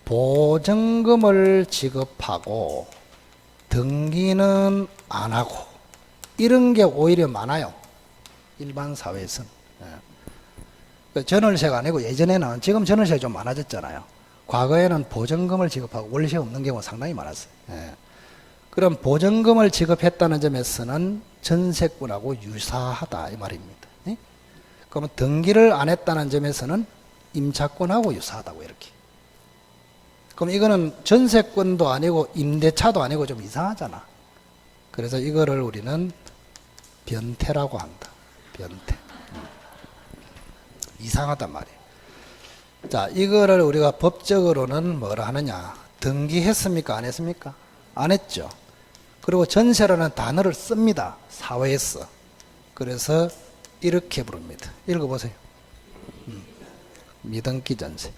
보증금을 지급하고 등기는 안 하고 이런 게 오히려 많아요. 일반 사회에서는. 전월세가 아니고 예전에는 지금 전월세가 좀 많아졌잖아요. 과거에는 보증금을 지급하고 월세 없는 경우가 상당히 많았어요. 그럼 보증금을 지급했다는 점에서는 전세권하고 유사하다 이 말입니다. 그러면 등기를 안 했다는 점에서는 임차권하고 유사하다고 이렇게. 그럼 이거는 전세권도 아니고 임대차도 아니고 좀 이상하잖아. 그래서 이거를 우리는 변태라고 한다. 변태. 이상하단 말이에요. 자, 이거를 우리가 법적으로는 뭐라 하느냐. 등기했습니까? 안 했습니까? 안 했죠. 그리고 전세라는 단어를 씁니다. 사회에서. 그래서 이렇게 부릅니다. 읽어보세요. 미등기 전세.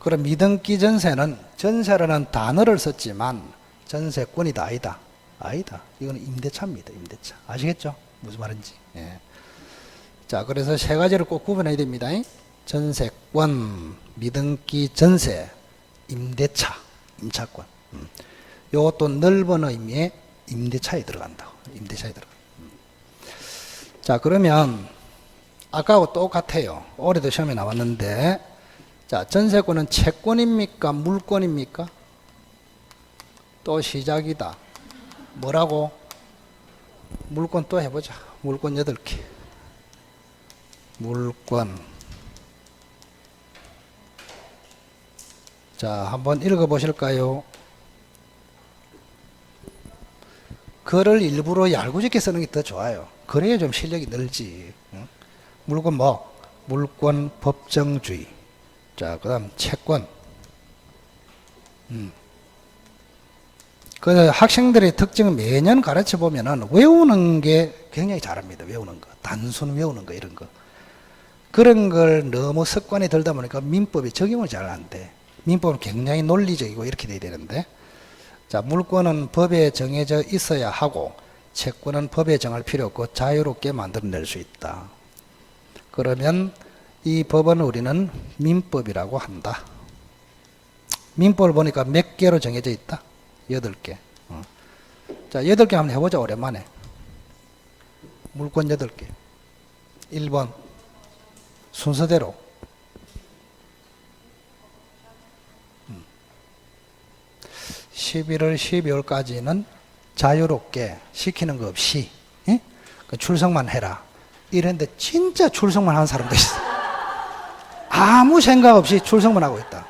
그럼 미등기 전세는 전세라는 단어를 썼지만 전세권이다 아니다? 아니다. 이건 임대차입니다. 임대차. 아시겠죠? 무슨 말인지. 예. 자, 그래서 세 가지를 꼭 구분해야 됩니다. 전세권, 미등기 전세, 임대차, 임차권. 이것도 넓은 의미의 임대차에 들어간다고. 임대차에 들어가. 자, 그러면 아까하고 똑같아요. 올해도 시험에 나왔는데, 자, 전세권은 채권입니까? 물권입니까? 또 시작이다. 뭐라고? 물권 또 해보자. 물권 8개. 물권. 자, 한번 읽어보실까요? 글을 일부러 얄궂게 쓰는 게 더 좋아요. 그래야 좀 실력이 늘지. 응? 물권 뭐? 물권 법정주의. 자, 그 다음 채권. 그 학생들의 특징은 매년 가르쳐 보면은 외우는 게 굉장히 잘합니다. 외우는 거. 단순 외우는 거, 이런 거. 그런 걸 너무 습관이 들다 보니까 민법에 적용을 잘 안 돼. 민법은 굉장히 논리적이고 이렇게 돼야 되는데. 자, 물권은 법에 정해져 있어야 하고 채권은 법에 정할 필요 없고 자유롭게 만들어낼 수 있다. 그러면 이 법은 우리는 민법이라고 한다. 민법을 보니까 몇 개로 정해져 있다? 8개. 자, 8개 한번 해보자, 오랜만에. 물권 8개. 1번. 순서대로. 11월, 12월까지는 자유롭게 시키는 거 없이, 예? 그 출석만 해라. 이랬는데 진짜 출석만 하는 사람도 있어. 아무 생각 없이 출석만 하고 있다.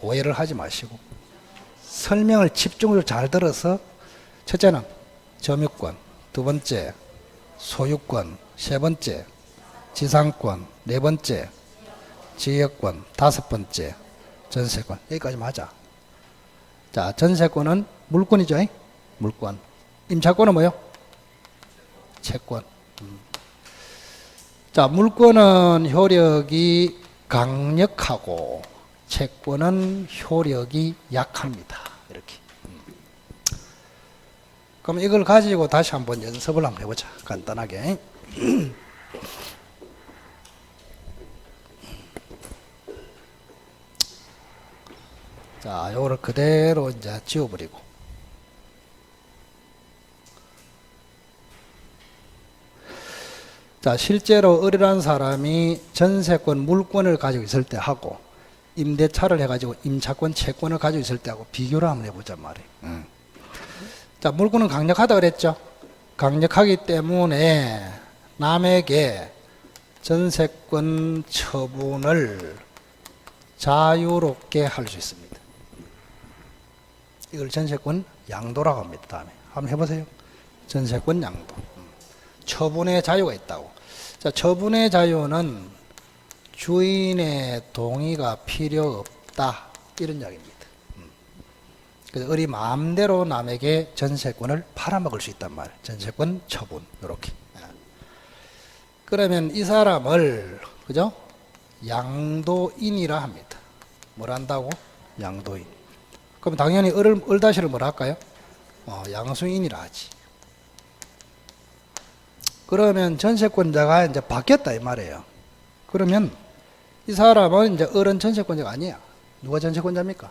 오해를 하지 마시고 설명을 집중적으로 잘 들어서, 첫째는 점유권, 두 번째 소유권, 세 번째 지상권, 네 번째 지역권, 다섯 번째 전세권. 여기까지 맞아. 자, 전세권은 물권이죠. 물권. 임차권은 뭐요? 채권. 자, 물권은 효력이 강력하고 채권은 효력이 약합니다. 이렇게. 그럼 이걸 가지고 다시 한번 연습을 한번 해보자. 간단하게. 자, 요거를 그대로 이제 지워버리고. 자, 실제로 을이라는 사람이 전세권, 물권을 가지고 있을 때 하고 임대차를 해가지고 임차권, 채권을 가지고 있을 때하고 비교를 한번 해보자 말이에요. 자, 물권은 강력하다 그랬죠. 강력하기 때문에 남에게 전세권 처분을 자유롭게 할 수 있습니다. 이걸 전세권 양도라고 합니다. 다음에 한번 해보세요. 전세권 양도. 처분의 자유가 있다고. 자, 처분의 자유는 주인의 동의가 필요 없다, 이런 이야기입니다. 그래서 을이 마음대로 남에게 전세권을 팔아먹을 수 있단 말이에요. 전세권 처분, 이렇게. 그러면 이 사람을, 그죠? 양도인이라 합니다. 뭘 한다고? 양도인. 그럼 당연히 을다시를 뭐라 할까요? 양수인이라 하지. 그러면 전세권자가 이제 바뀌었다, 이 말이에요. 그러면 이 사람은 이제 을은 전세권자가 아니야. 누가 전세권자입니까?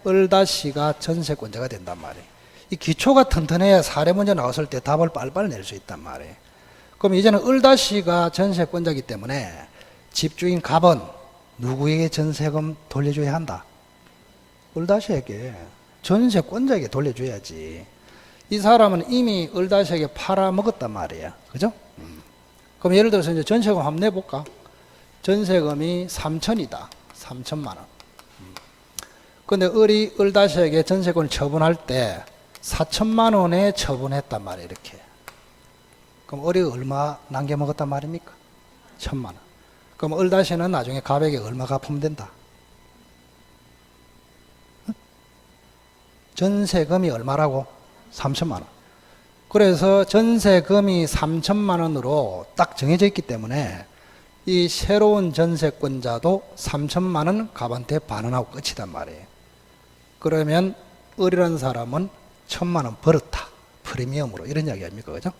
을다시가 전세권자가 된단 말이에요. 이 기초가 튼튼해야 사례 문제 나왔을 때 답을 빨리빨리 낼 수 있단 말이에요. 그럼 이제는 을다시가 전세권자이기 때문에 집주인 갑은 누구에게 전세금 돌려줘야 한다? 을다시에게, 전세권자에게 돌려줘야지. 이 사람은 이미 을다시에게 팔아먹었단 말이에요. 그죠? 그럼 예를 들어서 이제 전세금 한번 내볼까? 전세금이 3천이다. 3천만 원. 근데 을이 을다시에게 전세권을 처분할 때 4천만 원에 처분했단 말이에요. 이렇게. 그럼 을이 얼마 남겨먹었단 말입니까? 1,000만 원. 그럼 을다시는 나중에 갑에게 얼마 갚으면 된다? 전세금이 얼마라고? 3천만 원. 그래서 전세금이 3천만 원으로 딱 정해져 있기 때문에 이 새로운 전세권자도 3천만 원 갑한테 반환하고 끝이단 말이에요. 그러면 을이라는 사람은 1,000만 원 벌었다. 프리미엄으로. 이런 이야기 아닙니까? 그죠?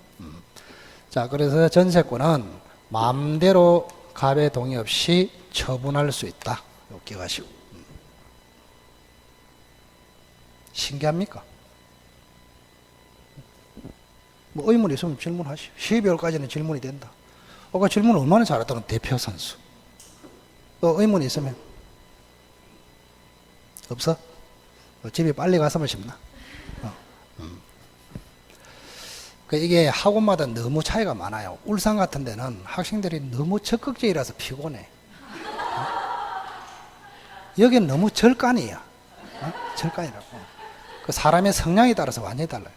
자, 그래서 전세권은 마음대로 갑의 동의 없이 처분할 수 있다. 이거 기억하시고. 신기합니까? 뭐 의문 있으면 질문하시오. 12월까지는 질문이 된다. 아까 질문 얼마나 잘했다는 대표 선수. 의문 있으면 없어? 집에 빨리 갔으면 싶나? 이게 학원마다 너무 차이가 많아요. 울산 같은 데는 학생들이 너무 적극적이라서 피곤해. 여기는 너무 절간이야. 절간이라고. 그 사람의 성향에 따라서 완전히 달라요.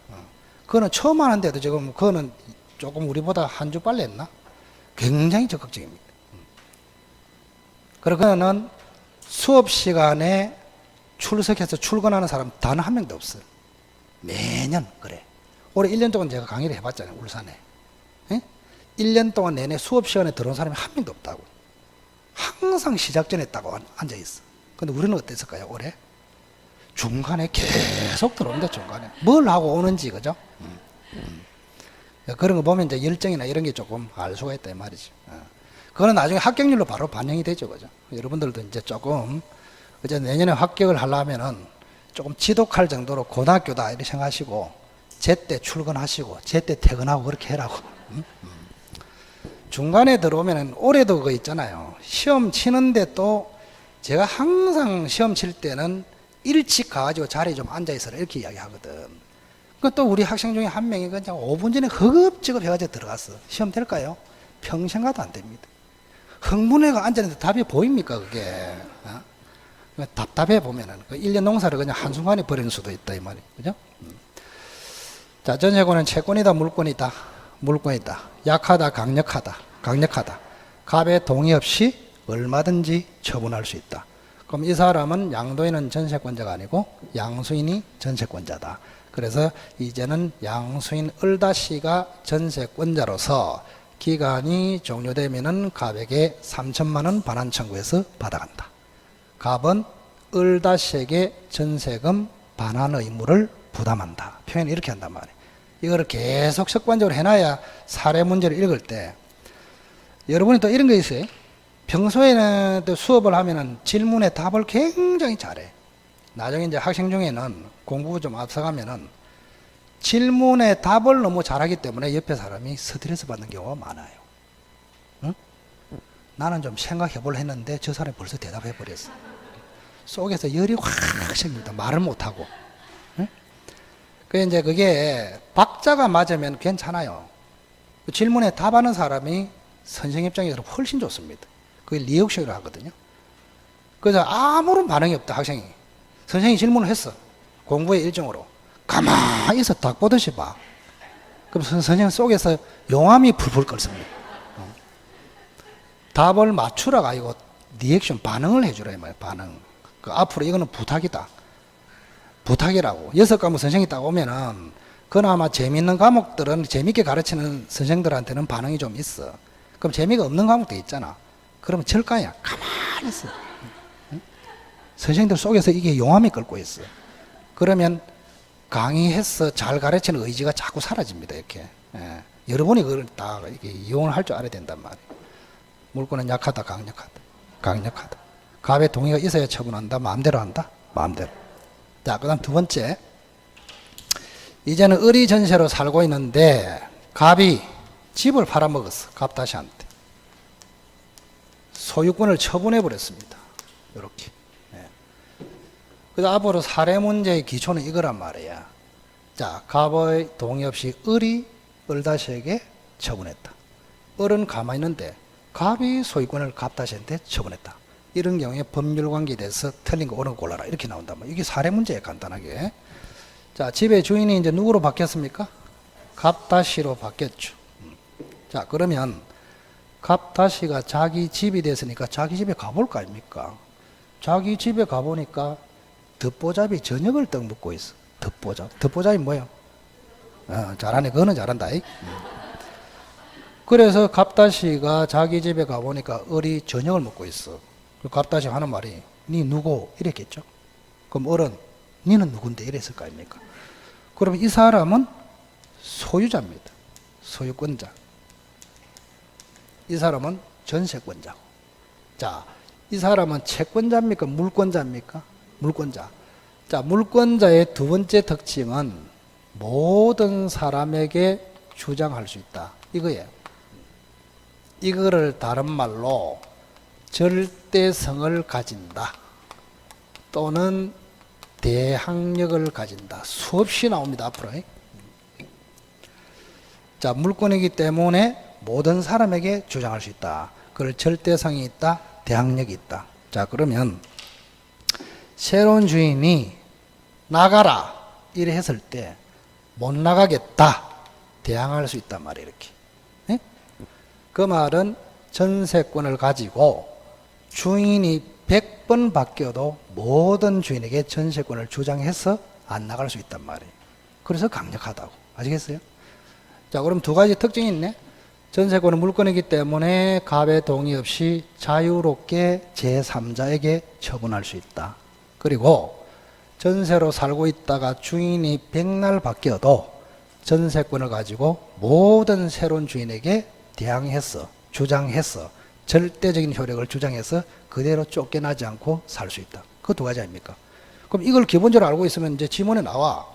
그거는 처음 하는데도 지금 그거는 조금 우리보다 한 주 빨리 했나? 굉장히 적극적입니다. 그리고 그거는 수업 시간에 출석해서 출근하는 사람 단 한 명도 없어요. 매년 그래. 올해 1년 동안 제가 강의를 해봤잖아요. 울산에. 예? 1년 동안 내내 수업 시간에 들어온 사람이 한 명도 없다고. 항상 시작 전에 딱 앉아있어. 근데 우리는 어땠을까요? 올해? 중간에 계속 들어온다. 중간에. 뭘 하고 오는지. 그죠? 그런 거 보면 이제 열정이나 이런 게 조금 알 수가 있다 이 말이죠. 그거는 나중에 합격률로 바로 반영이 되죠. 그죠? 여러분들도 이제 조금 이제 내년에 합격을 하려면은 조금 지독할 정도로 고등학교다 이렇게 생각하시고 제때 출근하시고 제때 퇴근하고 그렇게 해라고. 중간에 들어오면은 올해도 그거 있잖아요. 시험 치는데 또 제가 항상 시험 칠 때는 일찍 가가지고 자리에 좀 앉아있어라 이렇게 이야기하거든. 또 우리 학생 중에 한 명이 그냥 5분 전에 허겁지겁 해가지고 들어갔어. 시험 될까요? 평생 가도 안 됩니다. 흥분해가 앉았는데 답이 보입니까 그게? 답답해 보면은 그 1년 농사를 그냥 한순간에 버리는 수도 있다 이 말이에요. 그죠? 자, 전세권은 채권이다 물권이다? 물권이다. 약하다 강력하다? 강력하다. 갑의 동의 없이 얼마든지 처분할 수 있다. 그럼 이 사람은 양도인은 전세권자가 아니고 양수인이 전세권자다. 그래서 이제는 양수인 을다씨가 전세권자로서 기간이 종료되면은 갑에게 3천만 원 반환 청구해서 받아간다. 갑은 을다씨에게 전세금 반환 의무를 부담한다. 표현을 이렇게 한단 말이에요. 이거를 계속 습관적으로 해놔야 사례 문제를 읽을 때 여러분이 또 이런 거 있어요. 평소에는 또 수업을 하면은 질문에 답을 굉장히 잘해. 나중에 이제 학생 중에는 공부 좀 앞서가면은 질문에 답을 너무 잘하기 때문에 옆에 사람이 스트레스 받는 경우가 많아요. 응? 나는 좀 생각해 볼 했는데 저 사람이 벌써 대답해 버렸어. 속에서 열이 확 생깁니다. 말을 못하고. 응? 그게 이제 그게 박자가 맞으면 괜찮아요. 질문에 답하는 사람이 선생님 입장에서 훨씬 좋습니다. 그게 리액션이라고 하거든요. 그래서 아무런 반응이 없다, 학생이. 선생님이 질문을 했어. 공부의 일정으로. 가만히 있어 딱 보듯이 봐. 그럼 선생님 속에서 용암이 풀풀 끓습니다. 답을 맞추라가 아니고 리액션, 반응을 해주라, 이 말이야, 반응. 그 앞으로 이거는 부탁이다. 부탁이라고. 6과목 선생님이 딱 오면은, 그나마 재미있는 과목들은 재미있게 가르치는 선생들한테는 반응이 좀 있어. 그럼 재미가 없는 과목도 있잖아. 그러면 절까야. 가만히 있어. 선생님들 속에서 이게 용암이 끓고 있어. 그러면 강의해서 잘 가르치는 의지가 자꾸 사라집니다. 이렇게. 예. 여러분이 그걸 다 이렇게 이용을 할 줄 알아야 된단 말이에요. 물건은 약하다, 강력하다. 강력하다. 갑의 동의가 있어야 처분한다, 마음대로 한다, 마음대로. 자, 그 다음 두 번째. 이제는 을이 전세로 살고 있는데 갑이 집을 팔아먹었어. 갑다시한테. 소유권을 처분해 버렸습니다. 이렇게. 그래서 앞으로 사례 문제의 기초는 이거란 말이야. 자, 갑의 동의 없이 을이 을다시에게 처분했다. 을은 가만히 있는데 갑이 소유권을 갑다시한테 처분했다. 이런 경우에 법률 관계에 대해서 틀린 거 옳은 거 골라라. 이렇게 나온단 말이에요. 이게 사례 문제예요, 간단하게. 자, 집의 주인이 이제 누구로 바뀌었습니까? 갑다시로 바뀌었죠. 자, 그러면 갑다시가 자기 집이 됐으니까 자기 집에 가볼 거 아닙니까? 자기 집에 가보니까 듣보잡이 저녁을 떡 먹고 있어. 듣보잡. 듣보잡이 뭐예요? 잘하네. 그거는 잘한다. 그래서 갑다시가 자기 집에 가보니까 을이 저녁을 먹고 있어. 갑다시 하는 말이 니 누구? 이랬겠죠. 그럼 을은 니는 누군데? 이랬을 거 아닙니까? 그러면 이 사람은 소유자입니다. 소유권자. 이 사람은 전세권자고. 자, 이 사람은 채권자입니까? 물권자입니까? 물권자. 자, 물권자의 두 번째 특징은 모든 사람에게 주장할 수 있다. 이거예요. 이거를 다른 말로 절대성을 가진다. 또는 대항력을 가진다. 수없이 나옵니다, 앞으로. 자, 물권이기 때문에 모든 사람에게 주장할 수 있다. 그걸 절대성이 있다. 대항력이 있다. 자, 그러면 새로운 주인이 나가라 이래 했을 때 못 나가겠다. 대항할 수 있단 말이에요. 이렇게. 네? 그 말은 전세권을 가지고 주인이 100번 바뀌어도 모든 주인에게 전세권을 주장해서 안 나갈 수 있단 말이에요. 그래서 강력하다고. 아시겠어요? 자, 그럼 두 가지 특징이 있네. 전세권은 물권이기 때문에 갑의 동의 없이 자유롭게 제3자에게 처분할 수 있다. 그리고 전세로 살고 있다가 주인이 백날 바뀌어도 전세권을 가지고 모든 새로운 주인에게 대항해서 주장해서 절대적인 효력을 주장해서 그대로 쫓겨나지 않고 살 수 있다. 그 두 가지 아닙니까? 그럼 이걸 기본적으로 알고 있으면 이제 지문에 나와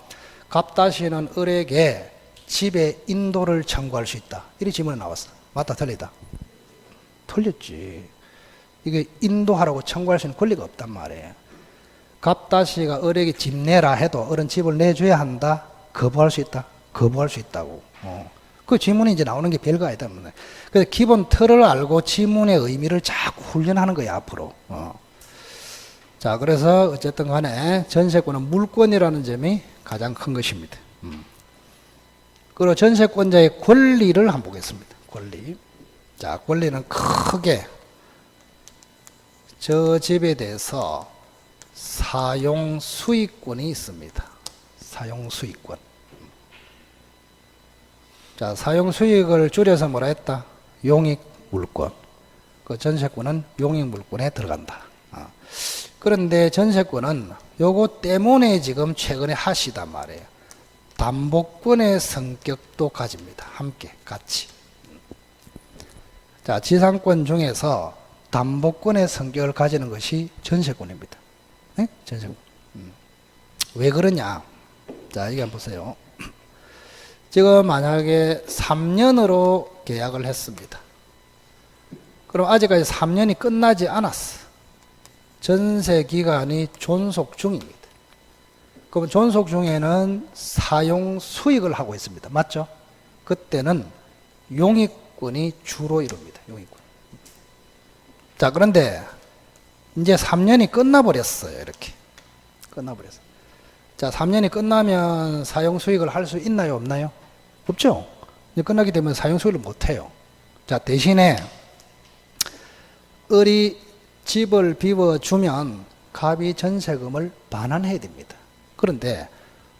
갑다시는 을에게 집에 인도를 청구할 수 있다. 이렇게 지문에 나왔어. 맞다, 틀리다? 틀렸지. 이게 인도하라고 청구할 수 있는 권리가 없단 말이에요. 갑다시가 을에게 집 내라 해도 을은 집을 내줘야 한다. 거부할 수 있다. 거부할 수 있다고. 그 지문이 이제 나오는 게 별거 아니다. 그래서 기본 틀을 알고 지문의 의미를 자꾸 훈련하는 거야, 앞으로. 자, 그래서 어쨌든 간에 전세권은 물권이라는 점이 가장 큰 것입니다. 그리고 전세권자의 권리를 한번 보겠습니다. 권리. 자, 권리는 크게 저 집에 대해서 사용 수익권이 있습니다. 사용 수익권. 자, 사용 수익을 줄여서 뭐라 했다? 용익 물권. 그 전세권은 용익 물권에 들어간다. 그런데 전세권은 요거 때문에 지금 최근에 하시단 말이에요. 담보권의 성격도 가집니다. 함께 같이. 자, 지상권 중에서 담보권의 성격을 가지는 것이 전세권입니다. 네? 전세권. 왜 그러냐? 자, 이거 한번 보세요. 지금 만약에 3년으로 계약을 했습니다. 그럼 아직까지 3년이 끝나지 않았어. 전세 기간이 존속 중입니다. 그럼 존속 중에는 사용 수익을 하고 있습니다. 맞죠? 그때는 용익권이 주로 이룹니다. 용익권. 자, 그런데 이제 3년이 끝나버렸어요. 이렇게. 끝나버렸어요. 자, 3년이 끝나면 사용 수익을 할 수 있나요? 없나요? 없죠? 이제 끝나게 되면 사용 수익을 못해요. 자, 대신에 을이 집을 비워주면 갑이 전세금을 반환해야 됩니다. 그런데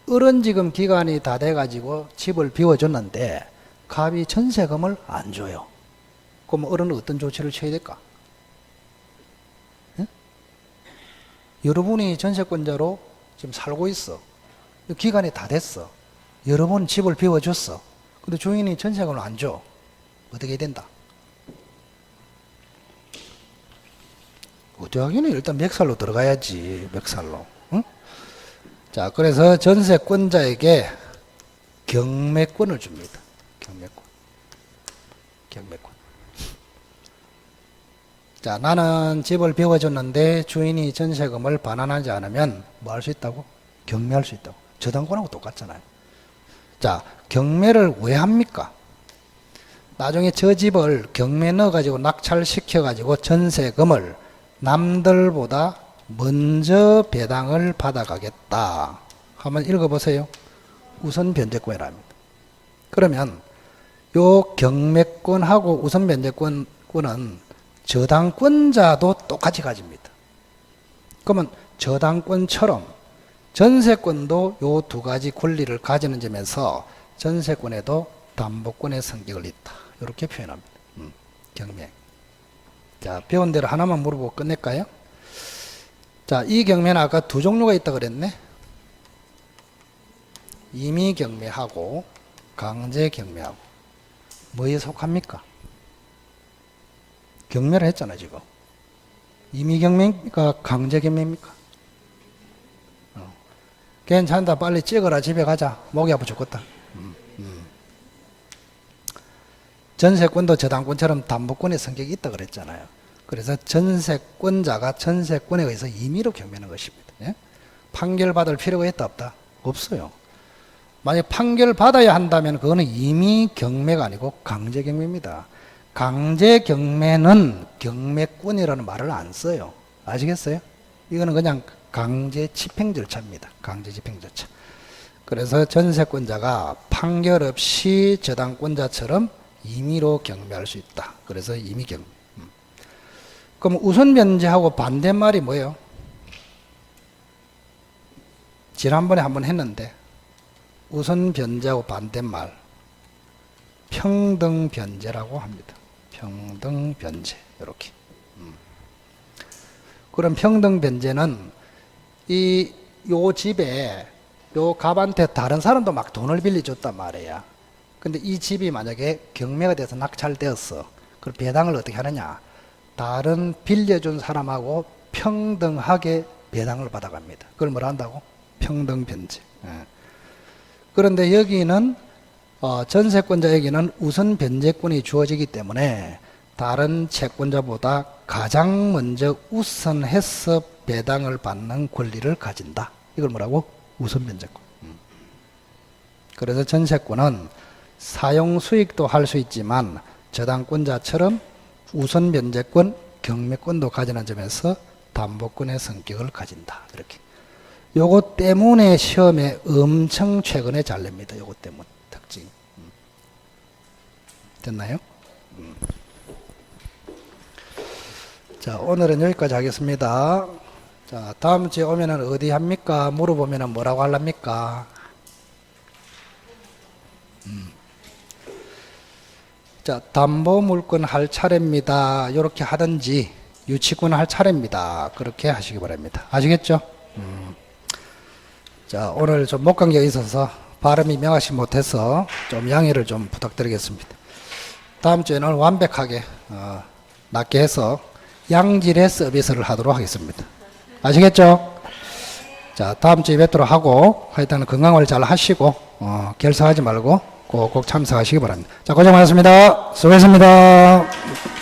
을은 지금 기간이 다 돼가지고 집을 비워줬는데 갑이 전세금을 안 줘요. 그럼 을은 어떤 조치를 취해야 될까? 응? 여러분이 전세권자로 지금 살고 있어. 기간이 다 됐어. 여러분 집을 비워줬어. 근데 주인이 전세금을 안 줘. 어떻게 해야 된다? 어떻게 하기는 일단 멱살로 들어가야지. 멱살로. 응? 자, 그래서 전세권자에게 경매권을 줍니다. 경매권. 경매권. 자, 나는 집을 비워줬는데 주인이 전세금을 반환하지 않으면 뭐 할 수 있다고? 경매할 수 있다고. 저당권하고 똑같잖아요. 자, 경매를 왜 합니까? 나중에 저 집을 경매 넣어가지고 낙찰시켜가지고 전세금을 남들보다 먼저 배당을 받아가겠다 한번 읽어보세요. 우선 변제권이랍니다. 그러면 요 경매권하고 우선 변제권은 저당권자도 똑같이 가집니다. 그러면 저당권처럼 전세권도 요 두 가지 권리를 가지는 점에서 전세권에도 담보권의 성격을 잇다. 이렇게 표현합니다. 경매. 자, 배운 대로 하나만 물어보고 끝낼까요? 자, 이 경매는 아까 두 종류가 있다 그랬네. 임의 경매하고 강제 경매하고 뭐에 속합니까? 경매를 했잖아 지금. 임의 경매입니까? 강제 경매입니까? 괜찮다. 빨리 찍어라. 집에 가자. 목이 아파 죽겠다. 전세권도 저당권처럼 담보권의 성격이 있다 그랬잖아요. 그래서 전세권자가 전세권에 의해서 임의로 경매하는 것입니다. 예? 판결받을 필요가 있다 없다? 없어요. 만약 판결받아야 한다면 그거는 임의 경매가 아니고 강제 경매입니다. 강제 경매는 경매권이라는 말을 안 써요. 아시겠어요? 이거는 그냥 강제 집행 절차입니다. 강제 집행 절차. 그래서 전세권자가 판결 없이 저당권자처럼 임의로 경매할 수 있다. 그래서 임의 경매. 그럼 우선 변제하고 반대말이 뭐예요? 지난번에 한번 했는데 우선 변제하고 반대말 평등 변제라고 합니다. 평등 변제 이렇게. 그럼 평등 변제는 요 집에 요 갑한테 다른 사람도 막 돈을 빌려줬단 말이야. 근데 이 집이 만약에 경매가 돼서 낙찰되었어. 그럼 배당을 어떻게 하느냐? 다른 빌려준 사람하고 평등하게 배당을 받아갑니다. 그걸 뭐라 한다고? 평등 변제. 그런데 여기는 전세권자에게는 우선 변제권이 주어지기 때문에 다른 채권자보다 가장 먼저 우선해서 배당을 받는 권리를 가진다. 이걸 뭐라고? 우선 변제권. 그래서 전세권은 사용 수익도 할 수 있지만 저당권자처럼 우선 변제권, 경매권도 가지는 점에서 담보권의 성격을 가진다. 이렇게. 요것 때문에 시험에 엄청 최근에 잘 냅니다. 요것 때문에 특징. 됐나요? 자, 오늘은 여기까지 하겠습니다. 자, 다음 주에 오면은 어디 합니까? 물어보면은 뭐라고 하랍니까? 자, 담보물권 할 차례입니다. 이렇게 하든지 유치권 할 차례입니다. 그렇게 하시기 바랍니다. 아시겠죠? 자, 오늘 좀 목감기가 있어서 발음이 명확히 못해서 좀 양해를 좀 부탁드리겠습니다. 다음 주에는 완벽하게 낮게 해서 양질의 서비스를 하도록 하겠습니다. 아시겠죠? 자, 다음 주에 뵙도록 하고 하여튼 건강을 잘 하시고 결석하지 말고 꼭 참석하시기 바랍니다. 자, 고생 많았습니다. 수고했습니다.